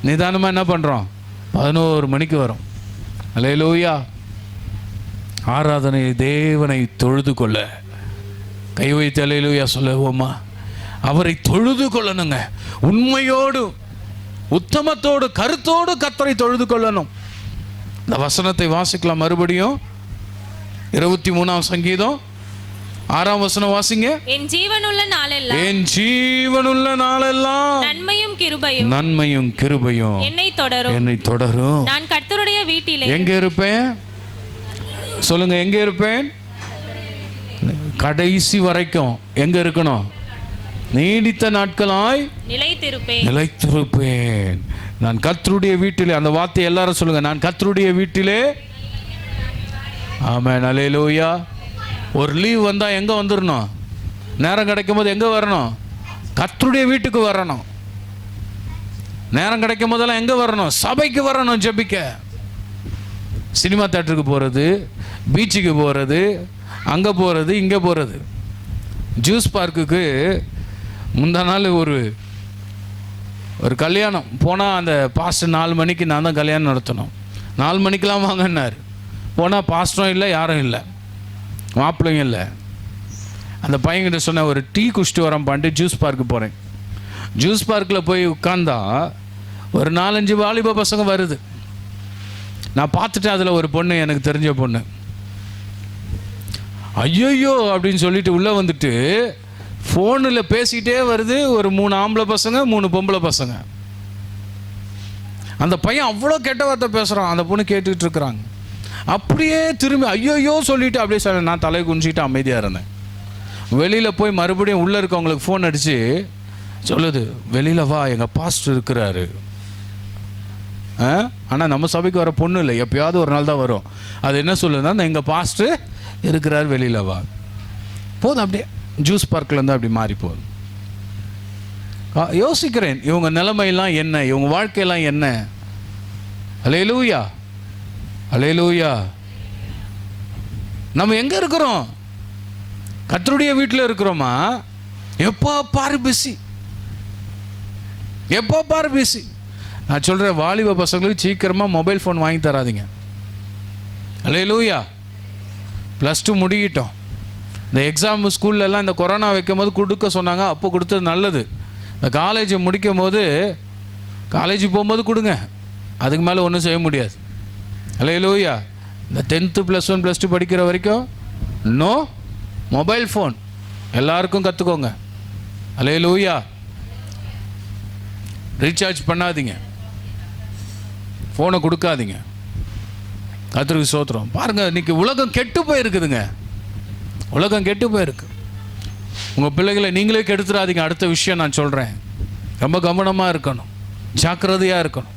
நிதானமாக என்ன பண்ணுறோம்? 11 மணிக்கு வரும். அல்லேலூயா. ஆராதனை தேவனை தொழுது கொள்ள. கை வைத்து அல்லேலூயா சொல்லுவோமா? அவரை தொழுது கொள்ளணுங்க. உண்மையோடு உத்தமத்தோடு கருத்தோடு கர்த்தரை தொழுது கொள்ளணும். இந்த வசனத்தை வாசிக்கலாம் மறுபடியும். 23ஆம் சங்கீதம் 6ஆம் வசனம் வாசிங்க.
என் ஜீவனுள்ள நாளெல்லாம்,
என் ஜீவனுள்ள நாளெல்லாம்
நன்மையும் கிருபையும்,
நன்மையும் கிருபையும்
என்னை தொடரும்,
என்னை தொடரும்.
நான் கர்த்தருடைய வீட்டிலே
எங்க இருப்பேன் சொல்லுங்க? எங்க இருப்பேன்? கடைசி வரைக்கும் எங்க இருக்கணும்? நீடித்த நாட்களாய் நிலைத்திருப்பேன். நான் கர்த்தருடைய வீட்டிலே. அந்த வார்த்தை எல்லாரும் சொல்லுங்க. நான் கர்த்தருடைய வீட்டிலே. ஆமென். அல்லேலூயா. ஒரு லீவ் வந்தால் எங்கே வந்துடணும்? நேரம் கிடைக்கும் போது எங்கே வரணும்? கர்த்தருடைய வீட்டுக்கு வரணும். நேரம் கிடைக்கும் போதெல்லாம் எங்கே வரணும்? சபைக்கு வரணும் ஜெபிக்க. சினிமா தேட்டருக்கு போகிறது, பீச்சுக்கு போகிறது, அங்கே போகிறது, இங்கே போகிறது. ஜூஸ் பார்க்குக்கு முந்தா நாள் ஒரு கல்யாணம் போனால் அந்த பாஸ்டர் 4 மணிக்கு நான் தான் கல்யாணம் நடத்தணும். 4 மணிக்கெலாம் வாங்கினார். போனால் பாஸ்டரும் இல்லை, யாரும் இல்லை, மாப்பிள்ளையும் இல்லை. அந்த பையன்கிட்ட சொன்ன, ஒரு டீ குடிச்சிட்டு வரேன் பண்ணிட்டு ஜூஸ் பார்க்கு போகிறேன். ஜூஸ் பார்க்கில் போய் உட்காந்தா ஒரு 4-5 வாலிப பசங்க வருது. நான் பார்த்துட்டேன். அதில் ஒரு பொண்ணு, எனக்கு தெரிஞ்ச பொண்ணு. ஐயோ அப்படின்னு சொல்லிட்டு உள்ளே வந்துட்டு ஃபோனில் பேசிக்கிட்டே வருது. ஒரு 3 ஆம்பளை பசங்க 3 பொம்பளை பசங்க. அந்த பையன் அவ்வளோ கெட்ட வார்த்தை பேசுகிறான். அந்த பொண்ணு கேட்டுக்கிட்டு இருக்கிறாங்க. அப்படியே திரும்பி ஐயோ சொல்லிவிட்டு அப்படியே சொல்ல, நான் தலை குனிச்சிக்கிட்டு அமைதியாக இருந்தேன். வெளியில் போய் மறுபடியும் உள்ளே இருக்கவங்களுக்கு ஃபோன் அடித்து சொல்லுது, வெளியில் வா, எங்கள் பாஸ்டர் இருக்கிறாரு. ஆனால் நம்ம சபைக்கு வர பொண்ணு இல்லை, எப்பயாவது ஒரு நாள் தான் வரும். அது என்ன சொல்லுதுன்னா, எங்கள் பாஸ்டர் இருக்கிறார், வெளியில் வா. போதும். அப்படியே ஜூஸ் பார்க்கில் அப்படி மாறி போகுது. யோசிக்கிறேன், இவங்க நிலைமையெல்லாம் என்ன, இவங்க வாழ்க்கையெல்லாம் என்ன. அல்லேலூயா. அல்லேலூயா. நம்ம எங்கே இருக்கிறோம்? கர்த்தருடைய வீட்டில் இருக்கிறோமா? எப்போ பாரு பிஸி, எப்போ பாரு பிஸி. நான் சொல்கிறேன், வாலிப பசங்களுக்கு சீக்கிரமாக மொபைல் ஃபோன் வாங்கி தராதிங்க. அல்லேலூயா. +2 முடிக்கிட்டோம். இந்த எக்ஸாம் ஸ்கூல்லலாம் இந்த கொரோனா வைக்கும் போது கொடுக்க சொன்னாங்க. அப்போ கொடுத்தது நல்லது. இந்த காலேஜை முடிக்கும் போது, காலேஜ் போகும்போது கொடுங்க, அதுக்கு மேலே ஒன்றும் செய்ய முடியாது. அல்லேலூயா. இந்த 10th +1 +2 படிக்கிற வரைக்கும் நோ மொபைல் ஃபோன். எல்லாருக்கும் கற்றுக்கோங்க. அல்லேலூயா. ரீசார்ஜ் பண்ணாதீங்க, ஃபோனை கொடுக்காதீங்க. கர்த்தருக்கு ஸ்தோத்திரம். பாருங்கள், இன்றைக்கி உலகம் கெட்டு போயிருக்குதுங்க. உலகம் கெட்டு போயிருக்கு. உங்கள் பிள்ளைகளை நீங்களே கெடுத்துடாதீங்க. அடுத்த விஷயம் நான் சொல்கிறேன். ரொம்ப கவனமாக இருக்கணும், ஜாக்கிரதையாக இருக்கணும்.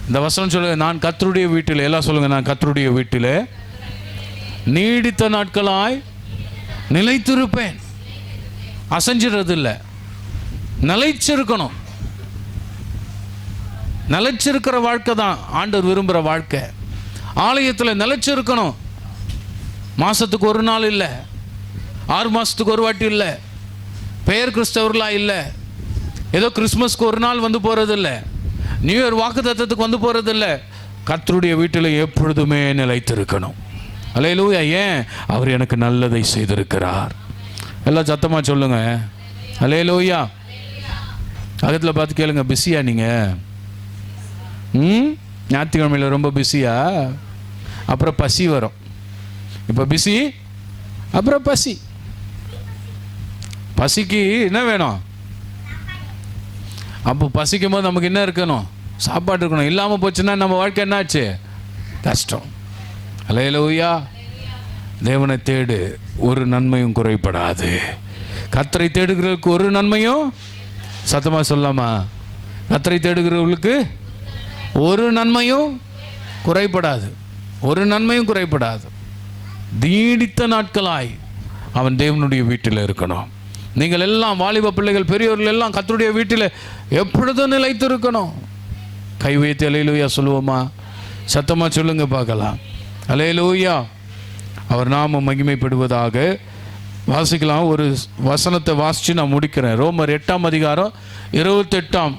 இந்த வசனம் சொல்லுங்க, நான் கர்த்தருடைய வீட்டில். எல்லாம் சொல்லுங்கள், நான் கர்த்தருடைய வீட்டில் நீடித்த நாட்களாய் நிலைத்திருப்பேன். அசைஞ்சிடுறது இல்லை, நிலைச்சிருக்கணும். நிலைச்சிருக்கிற வாழ்க்கை தான் ஆண்டவர் விரும்புகிற வாழ்க்கை. ஆலயத்தில் நிலைச்சிருக்கணும். மாதத்துக்கு ஒரு நாள் இல்லை, 6 மாதத்துக்கு ஒரு வாட்டி இல்லை, பெயர் கிறிஸ்தவர்களாக இல்லை, ஏதோ கிறிஸ்மஸ்க்கு ஒரு நாள் வந்து போகிறது இல்லை, நியூ இயர் வாக்குத்தத்தத்துக்கு வந்து போகிறது இல்லை. கர்த்தருடைய வீட்டில் எப்பொழுதுமே நிலைத்திருக்கணும். அல்லேலூயா. ஏன்? அவர் எனக்கு நல்லதை செய்திருக்கிறார். எல்லாம் சத்தமாக சொல்லுங்க அல்லேலூயா. அகத்தில் பார்த்து கேளுங்க, பிஸியா நீங்கள்? ஞாயிற்றுக்கிழமையில் ரொம்ப பிஸியா? அப்புறம் பசி வரும். இப்போ பிஸி, அப்புறம் பசி. பசிக்கு என்ன வேணும்? அப்போ பசிக்கும் போது நமக்கு என்ன இருக்கணும்? சாப்பாடு இருக்கணும். இல்லாமல் போச்சுன்னா நம்ம வாழ்க்கை என்னாச்சு? கஷ்டம். அல்லேலூயா. தேவனை தேடு, ஒரு நன்மையும் குறைபடாது. கர்த்தரை தேடுகிறவர்களுக்கு ஒரு நன்மையும், சத்தமாக சொல்லாமா, கர்த்தரை தேடுகிறவர்களுக்கு ஒரு நன்மையும் குறைபடாது. ஒரு நன்மையும் குறைபடாது. நீடித்த நாட்களாய் அவன் தேவனுடைய வீட்டில் இருக்கணும். நீங்கள் எல்லாம் வாலிப பிள்ளைகள், பெரியவர்கள் எல்லாம் கர்த்தருடைய வீட்டில் எப்பொழுதும் நிலைத்து இருக்கணும். கை வைத்து அல்லேலூயா சொல்லுவோமா? சத்தமாக சொல்லுங்க பார்க்கலாம். அல்லேலூயா. அவர் நாமம் மகிமைப்படுவதாக. வாசிக்கலாம். ஒரு வசனத்தை வாசித்து நான் முடிக்கிறேன். ரோமர் 8ஆம் அதிகாரம் 28ஆம்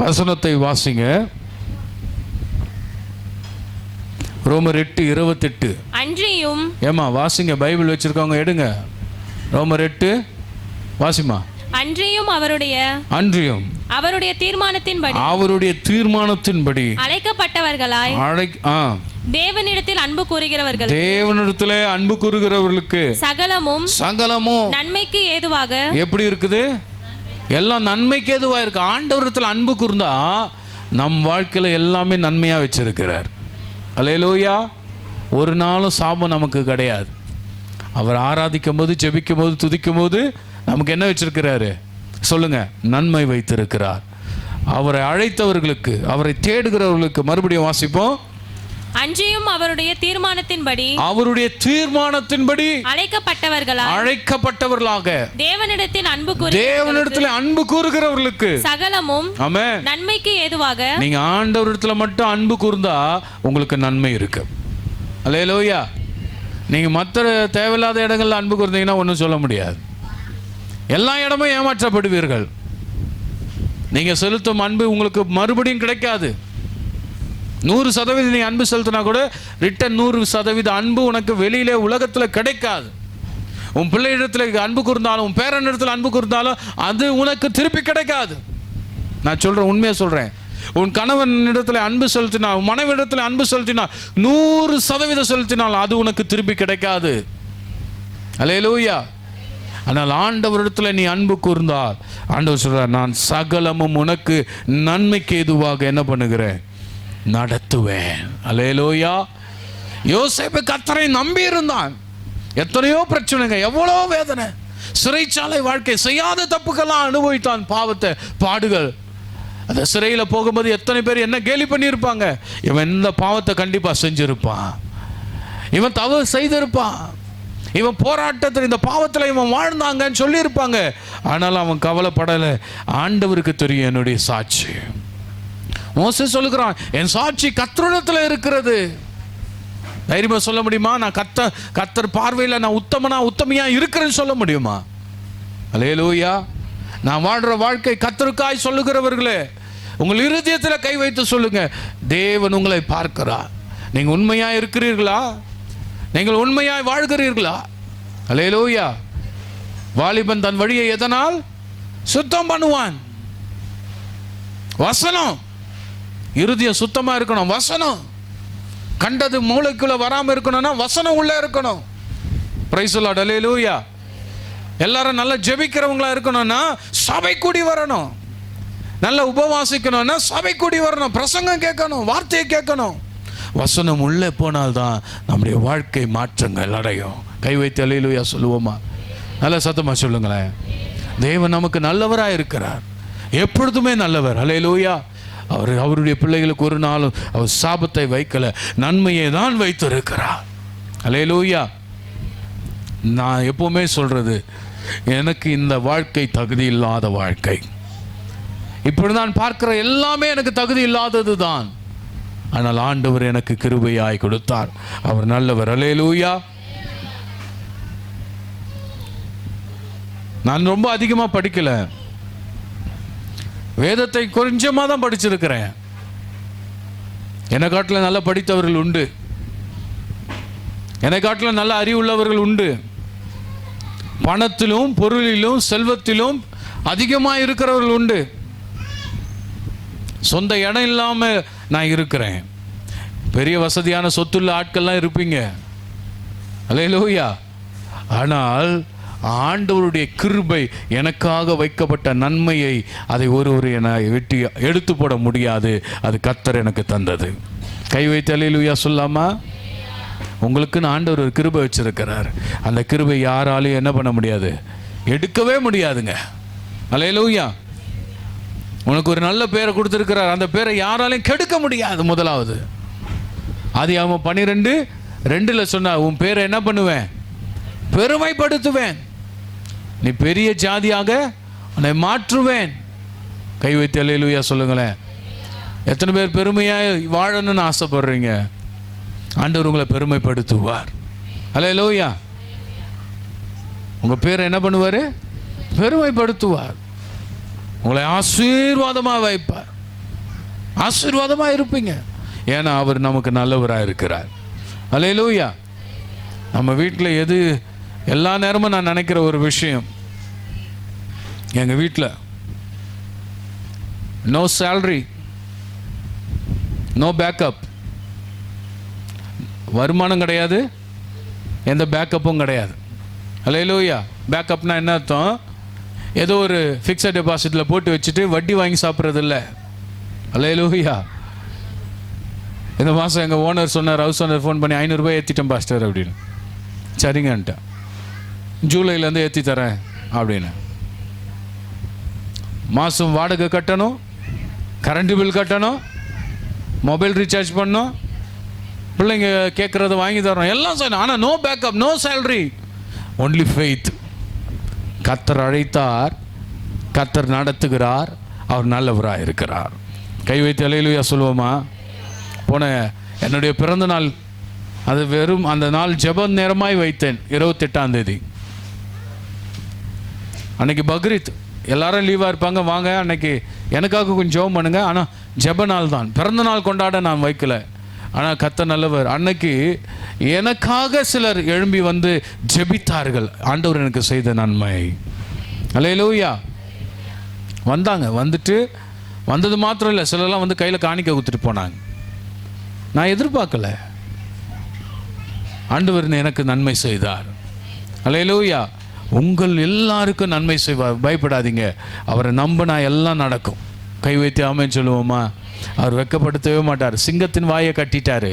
வசனத்தை வாசிங்க. ரோமர் 8:28.
அன்றியும்,
ஏமா வாசிங்க, பைபிள் வச்சிருக்கவங்க எடுங்க. ரோமர் 8 வாசிமா.
அன்றியும்
அவருடைய
தீர்மானத்தின்படி அழைக்கப்பட்டவர்களாய் தேவனிடத்தில் அன்பு கூறுகிறவர்களுக்கு சகலமும் நன்மைக்கு ஏதுவாக.
எப்படி இருக்குது? எல்லாம் நன்மைக்கு ஏதுவா இருக்கு. ஆண்டவரிடத்தில் அன்பு கூர்ந்தா நம் வாழ்க்கையில எல்லாமே நன்மையா வச்சிருக்கிறார். அல்லேலூயா. ஒரு நாளும் சாபம் நமக்கு கிடையாது. அவர் ஆராதிக்கும் போது, ஜெபிக்கும் போது, துதிக்கும் போது நமக்கு என்ன வச்சிருக்கிறாரு சொல்லுங்க? நன்மை வைத்திருக்கிறார். அவரை அழைத்தவர்களுக்கு, அவரை தேடுகிறவர்களுக்கு. மறுபடியும் வாசிப்போம்.
அன்றியும் அவருடைய தீர்மானத்தின்படி
அழைக்கப்பட்டவர்களாக
தேவனிடத்தில்
அன்பு கூறுகிறவர்களுக்கு
சகலமும்
ஆமென்
நன்மைக்கு ஏதுவாக.
நீங்க ஆண்டவரிடத்துல மட்டும் அன்பு கூர்ந்தா உங்களுக்கு நன்மை இருக்கு. அல்லேலூயா. நீங்க மற்ற தேவையில்லாத இடங்கள்ல அன்பு கூர்ந்தீங்கன்னா ஒன்றும் சொல்ல முடியாது. எல்லா இடமும் ஏமாற்றப்படுவீர்கள். நீங்க செலுத்தும் அன்பு உங்களுக்கு மறுபடியும் கிடைக்காது. 100% நீ அன்பு செலுத்தினா கூட ரிட்டன் 100% அன்பு உனக்கு வெளியிலே உலகத்தில் கிடைக்காது. உன் பிள்ளையிடத்தில் அன்பு கூர்ந்தாலும், உன் பேரனிடத்தில் அன்பு கூர்ந்தாலும் அது உனக்கு திருப்பி கிடைக்காது. நான் சொல்றேன், உண்மையாக சொல்றேன். உன் கணவனிடத்தில் அன்பு செலுத்தினால், உன் மனைவிடத்தில் அன்பு செலுத்தினால், 100% செலுத்தினால் அது உனக்கு திருப்பி கிடைக்காது. அல்லேலூயா. ஆனால் ஆண்டவரிடத்தில் நீ அன்பு கூர்ந்தால் ஆண்டவர் சொல்றார், நான் சகலமும் உனக்கு நன்மைக்கு ஏதுவாக என்ன பண்ணுகிறேன்? நடத்துவேன். அல்லேலூயா. யோசேப்பு கர்த்தரை நம்பி இருந்தான். எத்தனையோ பிரச்சனைங்க, எவ்வளோ வேதனை, சிறைச்சாலை வாழ்க்கை, செய்யாத தப்புக்கெல்லாம் அனுபவித்தான். பாவத்தை, பாடுகள். அந்த சிறையில் போகும்போது எத்தனை பேர் என்ன கேலி பண்ணியிருப்பாங்க? இவன் இந்த பாவத்தை கண்டிப்பாக செஞ்சிருப்பான், இவன் தவறு செய்திருப்பான், இவன் போராட்டத்தில் இந்த பாவத்தில் இவன் வாழ்ந்தாங்கன்னு சொல்லியிருப்பாங்க. ஆனால் அவன் கவலைப்படலை. ஆண்டவருக்கு தெரியும் என்னுடைய சாட்சி. மோசே சொல்லுகிறான், என் சாட்சி கர்த்தரிடத்தில் இருக்கிறது. தைரியமா சொல்ல முடியுமா? நான் கர்த்தர் பார்வையில் நான் உத்தமையா இருக்கிறேன்னு சொல்ல முடியுமா? அல்லேலூயா. நான் வாழ்ற வாழ்க்கை கர்த்தருக்காய் சொல்லுகிறவர்களே, உங்கள் இருதயத்தில் கை வைத்து சொல்லுங்க, தேவன் உங்களை பார்க்கிறார். நீங்க உண்மையா இருக்கிறீர்களா? நீங்கள் உண்மையாய் வாழ்கிறீர்களா? அல்லேலூயா. வாலிபன் தன் வழியை எதனால் சுத்தம் பண்ணுவான்? வசனம். இருதயம் சுத்தமா இருக்கணும். வசனம். கண்டது மூளைக்குள்ள வராம இருக்கணும்னா வசனம் உள்ள இருக்கணும். Praise the Lord. அல்லேலூயா. எல்லாரும் நல்லா ஜெபிக்கிறவங்களா இருக்கணும்னா சபை கூடி வரணும். நல்ல உபவாசிக்கணும்னா சபை கூடி வரணும். பிரசங்கம் கேட்கணும், வார்த்தையை கேட்கணும். வசனம் உள்ளே போனால்தான் நம்முடைய வாழ்க்கை மாற்றங்கள் அடையும். கை வைத்து அல்லேலூயா சொல்லுவோமா? நல்ல சத்தமா சொல்லுங்களேன். தேவன் நமக்கு நல்லவராக இருக்கிறார், எப்பொழுதுமே நல்லவர். அல்லேலூயா. அவருடைய பிள்ளைகளுக்கு ஒரு நாளும் அவர் சாபத்தை வைக்கல, நன்மையை தான் வைத்திருக்கிறார். அல்லேலூயா. நான் எப்போவுமே சொல்கிறது, எனக்கு இந்த வாழ்க்கை தகுதி இல்லாத வாழ்க்கை. இப்படி நான் பார்க்கிற எல்லாமே எனக்கு தகுதி இல்லாதது தான். ஆனால் ஆண்டவர் எனக்கு கிருபையாய் கொடுத்தார். அவர் நல்லவர். அல்லேலூயா. நான் ரொம்ப அதிகமாக படிக்கல, வேதத்தை கொஞ்சமாக தான் படிச்சிருக்கிறேன். என்னை காட்டில் நல்லா படித்தவர்கள் உண்டு, என்னை காட்டில் நல்ல அறிவுள்ளவர்கள் உண்டு. பணத்திலும் பொருளிலும் செல்வத்திலும் அதிகமாக இருக்கிறவர்கள் உண்டு. சொந்த இடம் இல்லாமல் நான் இருக்கிறேன். பெரிய வசதியான சொத்துள்ள ஆட்கள்லாம் இருப்பீங்க. அல்லேலூயா. ஆனால் ஆண்டவருடைய கிருபை, எனக்காக வைக்கப்பட்ட நன்மையை அதை ஒருவர் என வெட்டி எடுத்து போட முடியாது. அது கர்த்தர் எனக்கு தந்தது. கை வைத்து அல்லேலூயா சொல்லாமா? உங்களுக்குன்னு ஆண்டவர் ஒரு கிருபை வச்சிருக்கிறார். அந்த கிருபை யாராலையும் என்ன பண்ண முடியாது, எடுக்கவே முடியாதுங்க. அல்லேலூயா. உனக்கு ஒரு நல்ல பேரை கொடுத்துருக்கிறார், அந்த பேரை யாராலையும் கெடுக்க முடியாது. முதலாவது ஆதியாகமம் 12:2 சொன்னார், உன் பேரை என்ன பண்ணுவேன், பெருமைப்படுத்துவேன், நீ பெரிய ஜாதியாக உன்னை மாற்றுவேன். கை வைத்து அல்லேலூயா சொல்லுங்களேன். எத்தனை பேர் பெருமையாக வாழணும்னு ஆசைப்படுறீங்க? ஆண்டவர் உங்களை பெருமைப்படுத்துவார். அல்லேலூயா. உங்கள் பேரை என்ன பண்ணுவார், பெருமைப்படுத்துவார். உங்களை ஆசீர்வாதமாக வைப்பார். ஆசீர்வாதமாக இருப்பீங்க. ஏன்னா அவர் நமக்கு நல்லவராக இருக்கிறார். அல்லேலூயா. நம்ம வீட்டில் எது எல்லா நேரமும் நான் நினைக்கிற ஒரு விஷயம், எங்கள் வீட்டில் நோ சேலரி, நோ பேக்கப். வருமானம் கிடையாது, எந்த பேக்கப்பும் கிடையாது. அல்லேலூயா. பேக்கப்னா என்ன அர்த்தம்? ஏதோ ஒரு ஃபிக்ஸட் டெபாசிட்டில் போட்டு வச்சுட்டு வட்டி வாங்கி சாப்பிட்றது இல்லை. அல்லேலூயா. இந்த மாதம் எங்கள் ஓனர் சொன்னார், ஹவுஸ் ஓனர் ஃபோன் பண்ணி 500 ரூபாய் ஏற்றிட்டேன் பாஸ்டர் அப்படின்னு. சரிங்கன்ட்டேன். ஜூலைலேருந்து ஏற்றி தரேன் அப்படின்னு. மாதம் வாடகை கட்டணும், கரண்ட் பில் கட்டணும், மொபைல் ரீசார்ஜ் பண்ணணும், பிள்ளைங்க கேட்குறத வாங்கி தரணும், எல்லாம் சொன்னேன். ஆனால் no backup, no salary, only faith. கர்த்தர் அழைத்தார், கர்த்தர் நடத்துகிறார், அவர் நல்லவராக இருக்கிறார். கை வைத்து அல்லேலூயா சொல்லுவோமா? போன என்னுடைய பிறந்த நாள், அது வெறும் அந்த நாள் ஜெப நேரமாய் வைத்தேன். 28ஆம் தேதி அன்னைக்கு பக்ரீத், எல்லாரும் லீவாக இருப்பாங்க, வாங்க அன்னைக்கு எனக்காக கொஞ்சம் ஜெபம் பண்ணுங்க. ஆனால் ஜெப நாள் தான், பிறந்த நாள் கொண்டாட நான் வைக்கல. ஆனால் கர்த்தர் நல்லவர். அன்னைக்கு எனக்காக சிலர் எழும்பி வந்து ஜெபித்தார்கள். ஆண்டவர் எனக்கு செய்த நன்மை. அல்லேலூயா. வந்தாங்க, வந்துட்டு வந்தது மாத்திரம் இல்லை, சிலர்லாம் வந்து கையில் காணிக்கை கொடுத்துட்டு போனாங்க. நான் எதிர்பார்க்கல, ஆண்டவர் எனக்கு நன்மை செய்தார். அல்லேலூயா. உங்கள் எல்லாருக்கும் நன்மை செய்வார், பயப்படாதீங்க. அவரை நம்பினா எல்லாம் நடக்கும். கை வைத்து ஆமென் சொல்லுவோமா? அவர் வெட்கப்படுத்தவே மாட்டார். சிங்கத்தின் வாயை கட்டிட்டாரு,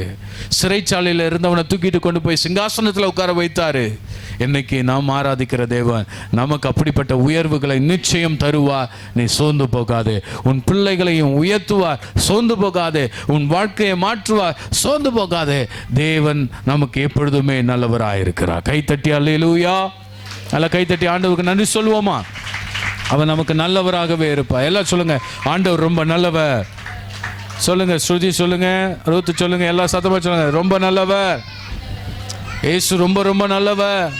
சிறைச்சாலையில் இருந்தவனை தூக்கிட்டு கொண்டு போய் சிங்காசனத்தில் உட்கார வைத்தாரு. இன்னைக்கு நாம் ஆராதிக்கிற தேவன் நமக்கு அப்படிப்பட்ட உயர்வுகளை நிச்சயம் தருவார். நீ சோர்ந்து போகாதே. உன் பிள்ளைகளையும் உயர்த்துவார், சோர்ந்து போகாதே. உன் வாழ்க்கையை மாற்றுவார், சோர்ந்து போகாதே. தேவன் நமக்கு எப்பொழுதுமே நல்லவராக இருக்கிறார். கைத்தட்டி அல்லேலூயா. அல்ல கைத்தட்டி ஆண்டவருக்கு நன்றி சொல்லுவோமா? அவன் நமக்கு நல்லவராகவே இருப்பார். எல்லாம் சொல்லுங்க, ஆண்டவர் ரொம்ப நல்லவர் சொல்லுங்க. ஸ்ருதி சொல்லுங்க, ரூத்து சொல்லுங்க, எல்லா சத்தமா சொல்லுங்க, ரொம்ப நல்லவர். ஏசு ரொம்ப ரொம்ப நல்லவர்.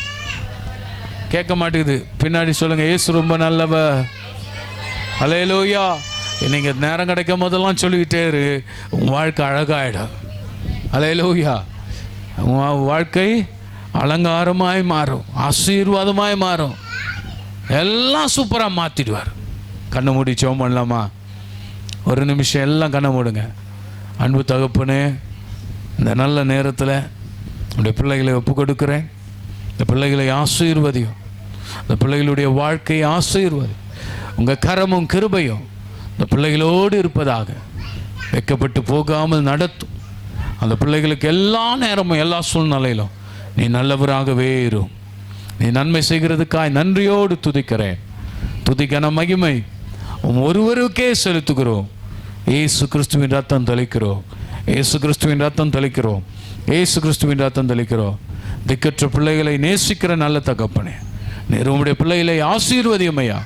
கேட்க மாட்டேங்குது, பின்னாடி சொல்லுங்க, ஏசு ரொம்ப நல்லவர். அல்லேலூயா. நீங்க நேரம் கிடைக்கும் போதெல்லாம் சொல்லிக்கிட்டே இரு, உன் வாழ்க்கை அழகாயிடும். அல்லேலூயா. உன் வாழ்க்கை அலங்காரமாய் மாறும், ஆசீர்வாதமாய் மாறும், எல்லாம் சூப்பராக மாற்றிடுவார். கண்ணை மூடி ஜெபம் பண்ணலாமா? ஒரு நிமிஷம் எல்லாம் கண்ணை மூடுங்க. அன்பு தகப்பனே, இந்த நல்ல நேரத்தில் உடைய பிள்ளைகளை ஒப்பு கொடுக்குறேன். இந்த பிள்ளைகளை ஆசீர்வதியும், இந்த பிள்ளைகளுடைய வாழ்க்கையை ஆசீர்வதி. உங்கள் கரமும் கிருபையும் இந்த பிள்ளைகளோடு இருப்பதாக, வைக்கப்பட்டு போகாமல் நடத்தும். அந்த பிள்ளைகளுக்கு எல்லா நேரமும் எல்லா சூழ்நிலையிலும் நீ நல்லவராகவே இரும். நீ நன்மை செய்கிறதுக்காய் நன்றியோடு துதிக்கிறேன். துதிக்கான மகிமை ஒருவருக்கே செலுத்துகிறோம். ஏசு கிறிஸ்துவின் ரத்தம் தெளிக்கிறோம், ஏசு கிறிஸ்துவின் ரத்தம் தெளிக்கிறோம், ஏசு கிறிஸ்துவின் ரத்தம் தெளிக்கிறோம். திக்கற்ற பிள்ளைகளை நேசிக்கிற நல்ல தகப்பனே, நீர் உம்முடைய பிள்ளைகளை ஆசீர்வதியும் ஐயா.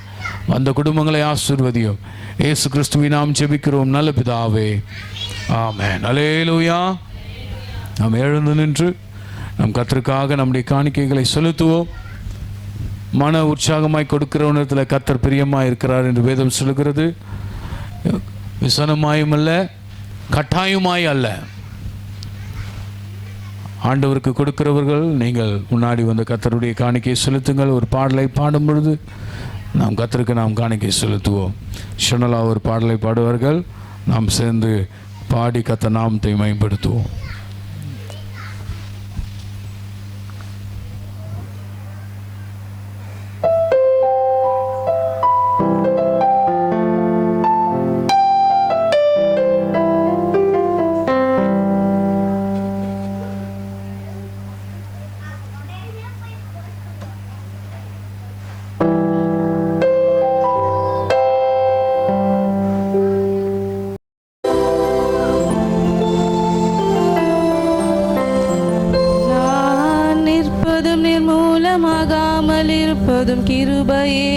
அந்த குடும்பங்களை ஆசீர்வதியும். இயேசு கிறிஸ்துவின் நாம் ஜெபிக்கிறோம் நல்ல பிதாவே, ஆமென். அல்லேலூயா. நாம் எழுந்து நின்று நம் கர்த்தருக்காக நம்முடைய காணிக்கைகளை செலுத்துவோம். மன உற்சாகமாய் கொடுக்கிறவனத்தில் கர்த்தர் பிரியமாய் இருக்கிறார் என்று வேதம் சொல்கிறது. விசனமாயும் அல்ல, கட்டாயமாய் அல்ல. ஆண்டவருக்கு கொடுக்கிறவர்கள் நீங்கள் முன்னாடி வந்து கர்த்தருடைய காணிக்கை செலுத்துங்கள். ஒரு பாடலை பாடும் பொழுது நாம் கர்த்தருக்கு நாம் காணிக்கை செலுத்துவோம். ஷனலா ஒரு பாடலை பாடுவார்கள், நாம் சேர்ந்து பாடி கர்த்தர் நாமத்தை மேம்படுத்துவோம்.
இருப்பதும் கிருபையே,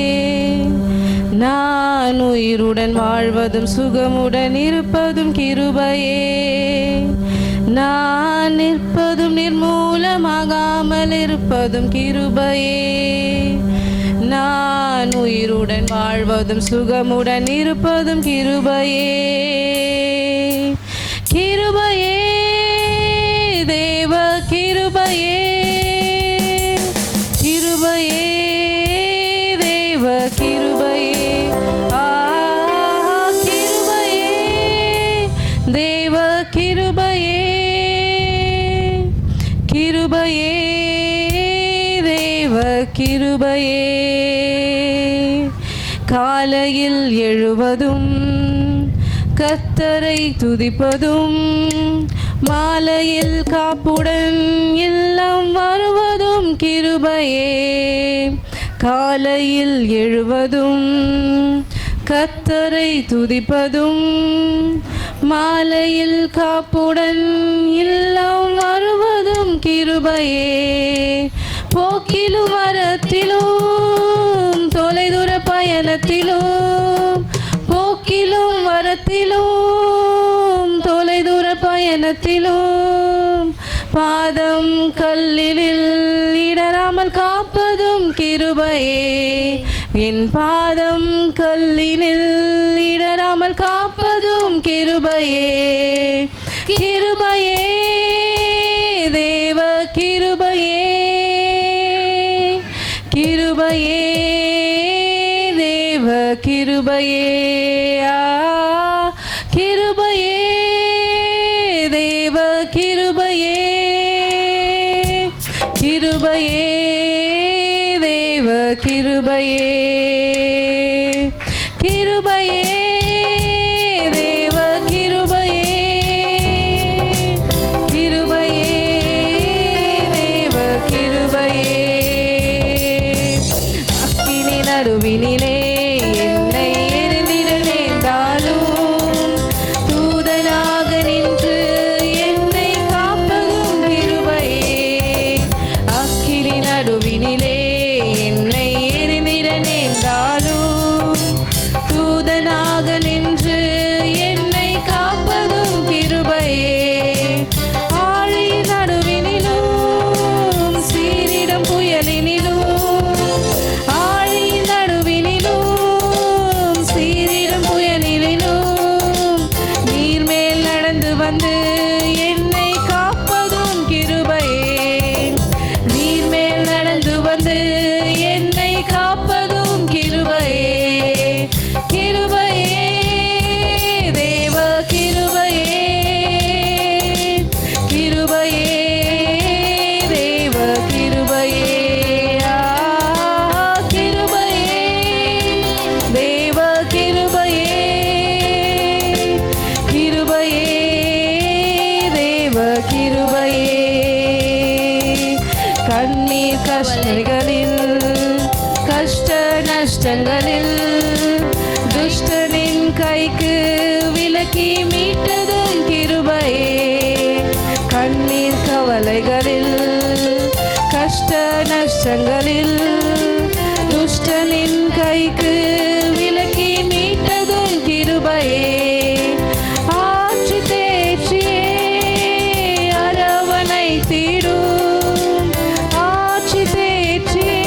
நான் உயிருடன் வாழ்வதும் சுகமுடன் இருப்பதும் கிருபையே, நான் நிற்பதும் நிர்மூலமாகாமல் இருப்பதும் கிருபையே, நான் உயிருடன் வாழ்வதும் சுகமுடன் இருப்பதும் கிருபையே. கிருபையே தேவ கிருபையே, கிருபையே தேவ கிருபையே, கிருபையே தேவ கிருபையே, கிருபையே தேவ கிருபையே. காலையில் எழுவதும் கர்த்தரை துதிப்பதும், மாலையில் காப்புடன் இல்லம் வருவதும் கிருபையே. காலையில் எழுவதும் கர்த்தரை துதிப்பதும், மாலையில் காப்புடன் இல்லம் வருவதும் கிருபையே. போக்கிலும் வரத்திலும் தொலைதூர பயணத்திலும், போக்கிலும் வரத்திலும் தொலைதூர பயணத்திலும், பாதம் கல்லில் இடராமல் காப்பதும் கிருபையே. என் பாதம் கல்லினில் இடராமல் காப்பதும் கிருபையே. கிருபையே தேவ கிருபையே, கிருபையே தேவ கிருபையே, கிருபையே தேவ கிருபையே, கிருபையே தேவ கிருபையே, கிருபையே தேவ கிருபையே, கிருபையே தேவ கிருபையே. அக்கினி நடுவினிலே என்னை எரிந்திட நேர்ந்தாலும், தூதனாக நின்று என்னை காப்பதும் கிருபையே. அக்கினி நடுவினிலே என்னை எரிந்திட நேர்ந்தாலும், தூதனாக நின்று என்னை காப்பதும் கிருபையே. ஆழி நடுவினிலும் சீரிடம் புயலினிலும், ஆழி நடுவினிலும் சீரிடம் புயலினிலும், நீர்மேல் நடந்து வந்து என்னை காப்பதும் கிருபையே. நீர்மேல் நடந்து வந்து என்னை காப்பதும் கிருபையே. கிருபையே தேவ கிருபையே, கிருபையே தேவ கிருபையே, கிருபையே தேவ கிருபையே, கிருபையே தேவ கிருபையே. கண்ணீர் கஷ்டங்களில் கஷ்ட நஷ்டங்களில், துஷ்டனின் கைக்கு விலக்கி மீட்டதும் கிருபையே. கண்ணீர் கவலைகளில் கஷ்ட நஷ்டங்களில் துஷ்டனின் கைக்கு விலக்கி மீட்டது கிருபையே ஆட்சி தேற்றியே அரவணை தீடும் ஆட்சி தேற்றியே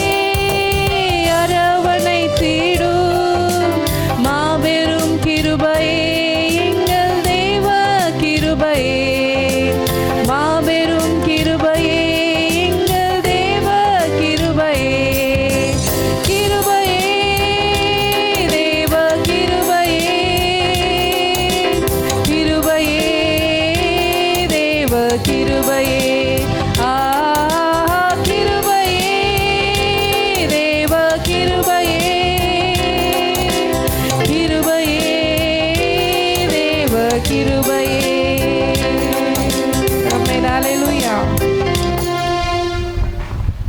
அரவணை தீடும் மாபெரும் கிருபையே எங்கள் தேவ கிருபையே மாபெரும் கிருபையே எங்கள் தேவ கிருபையே கிருபையே தேவ கிருபையே கிருபையே தேவ கிருபையே கிருபையே தேவ கிருபையே கிருபையே தேவ கிருபையே ஆமென் ஹalleluya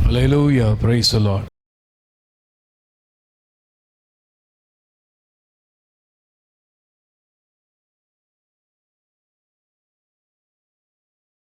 Hallelujah. Praise the Lord.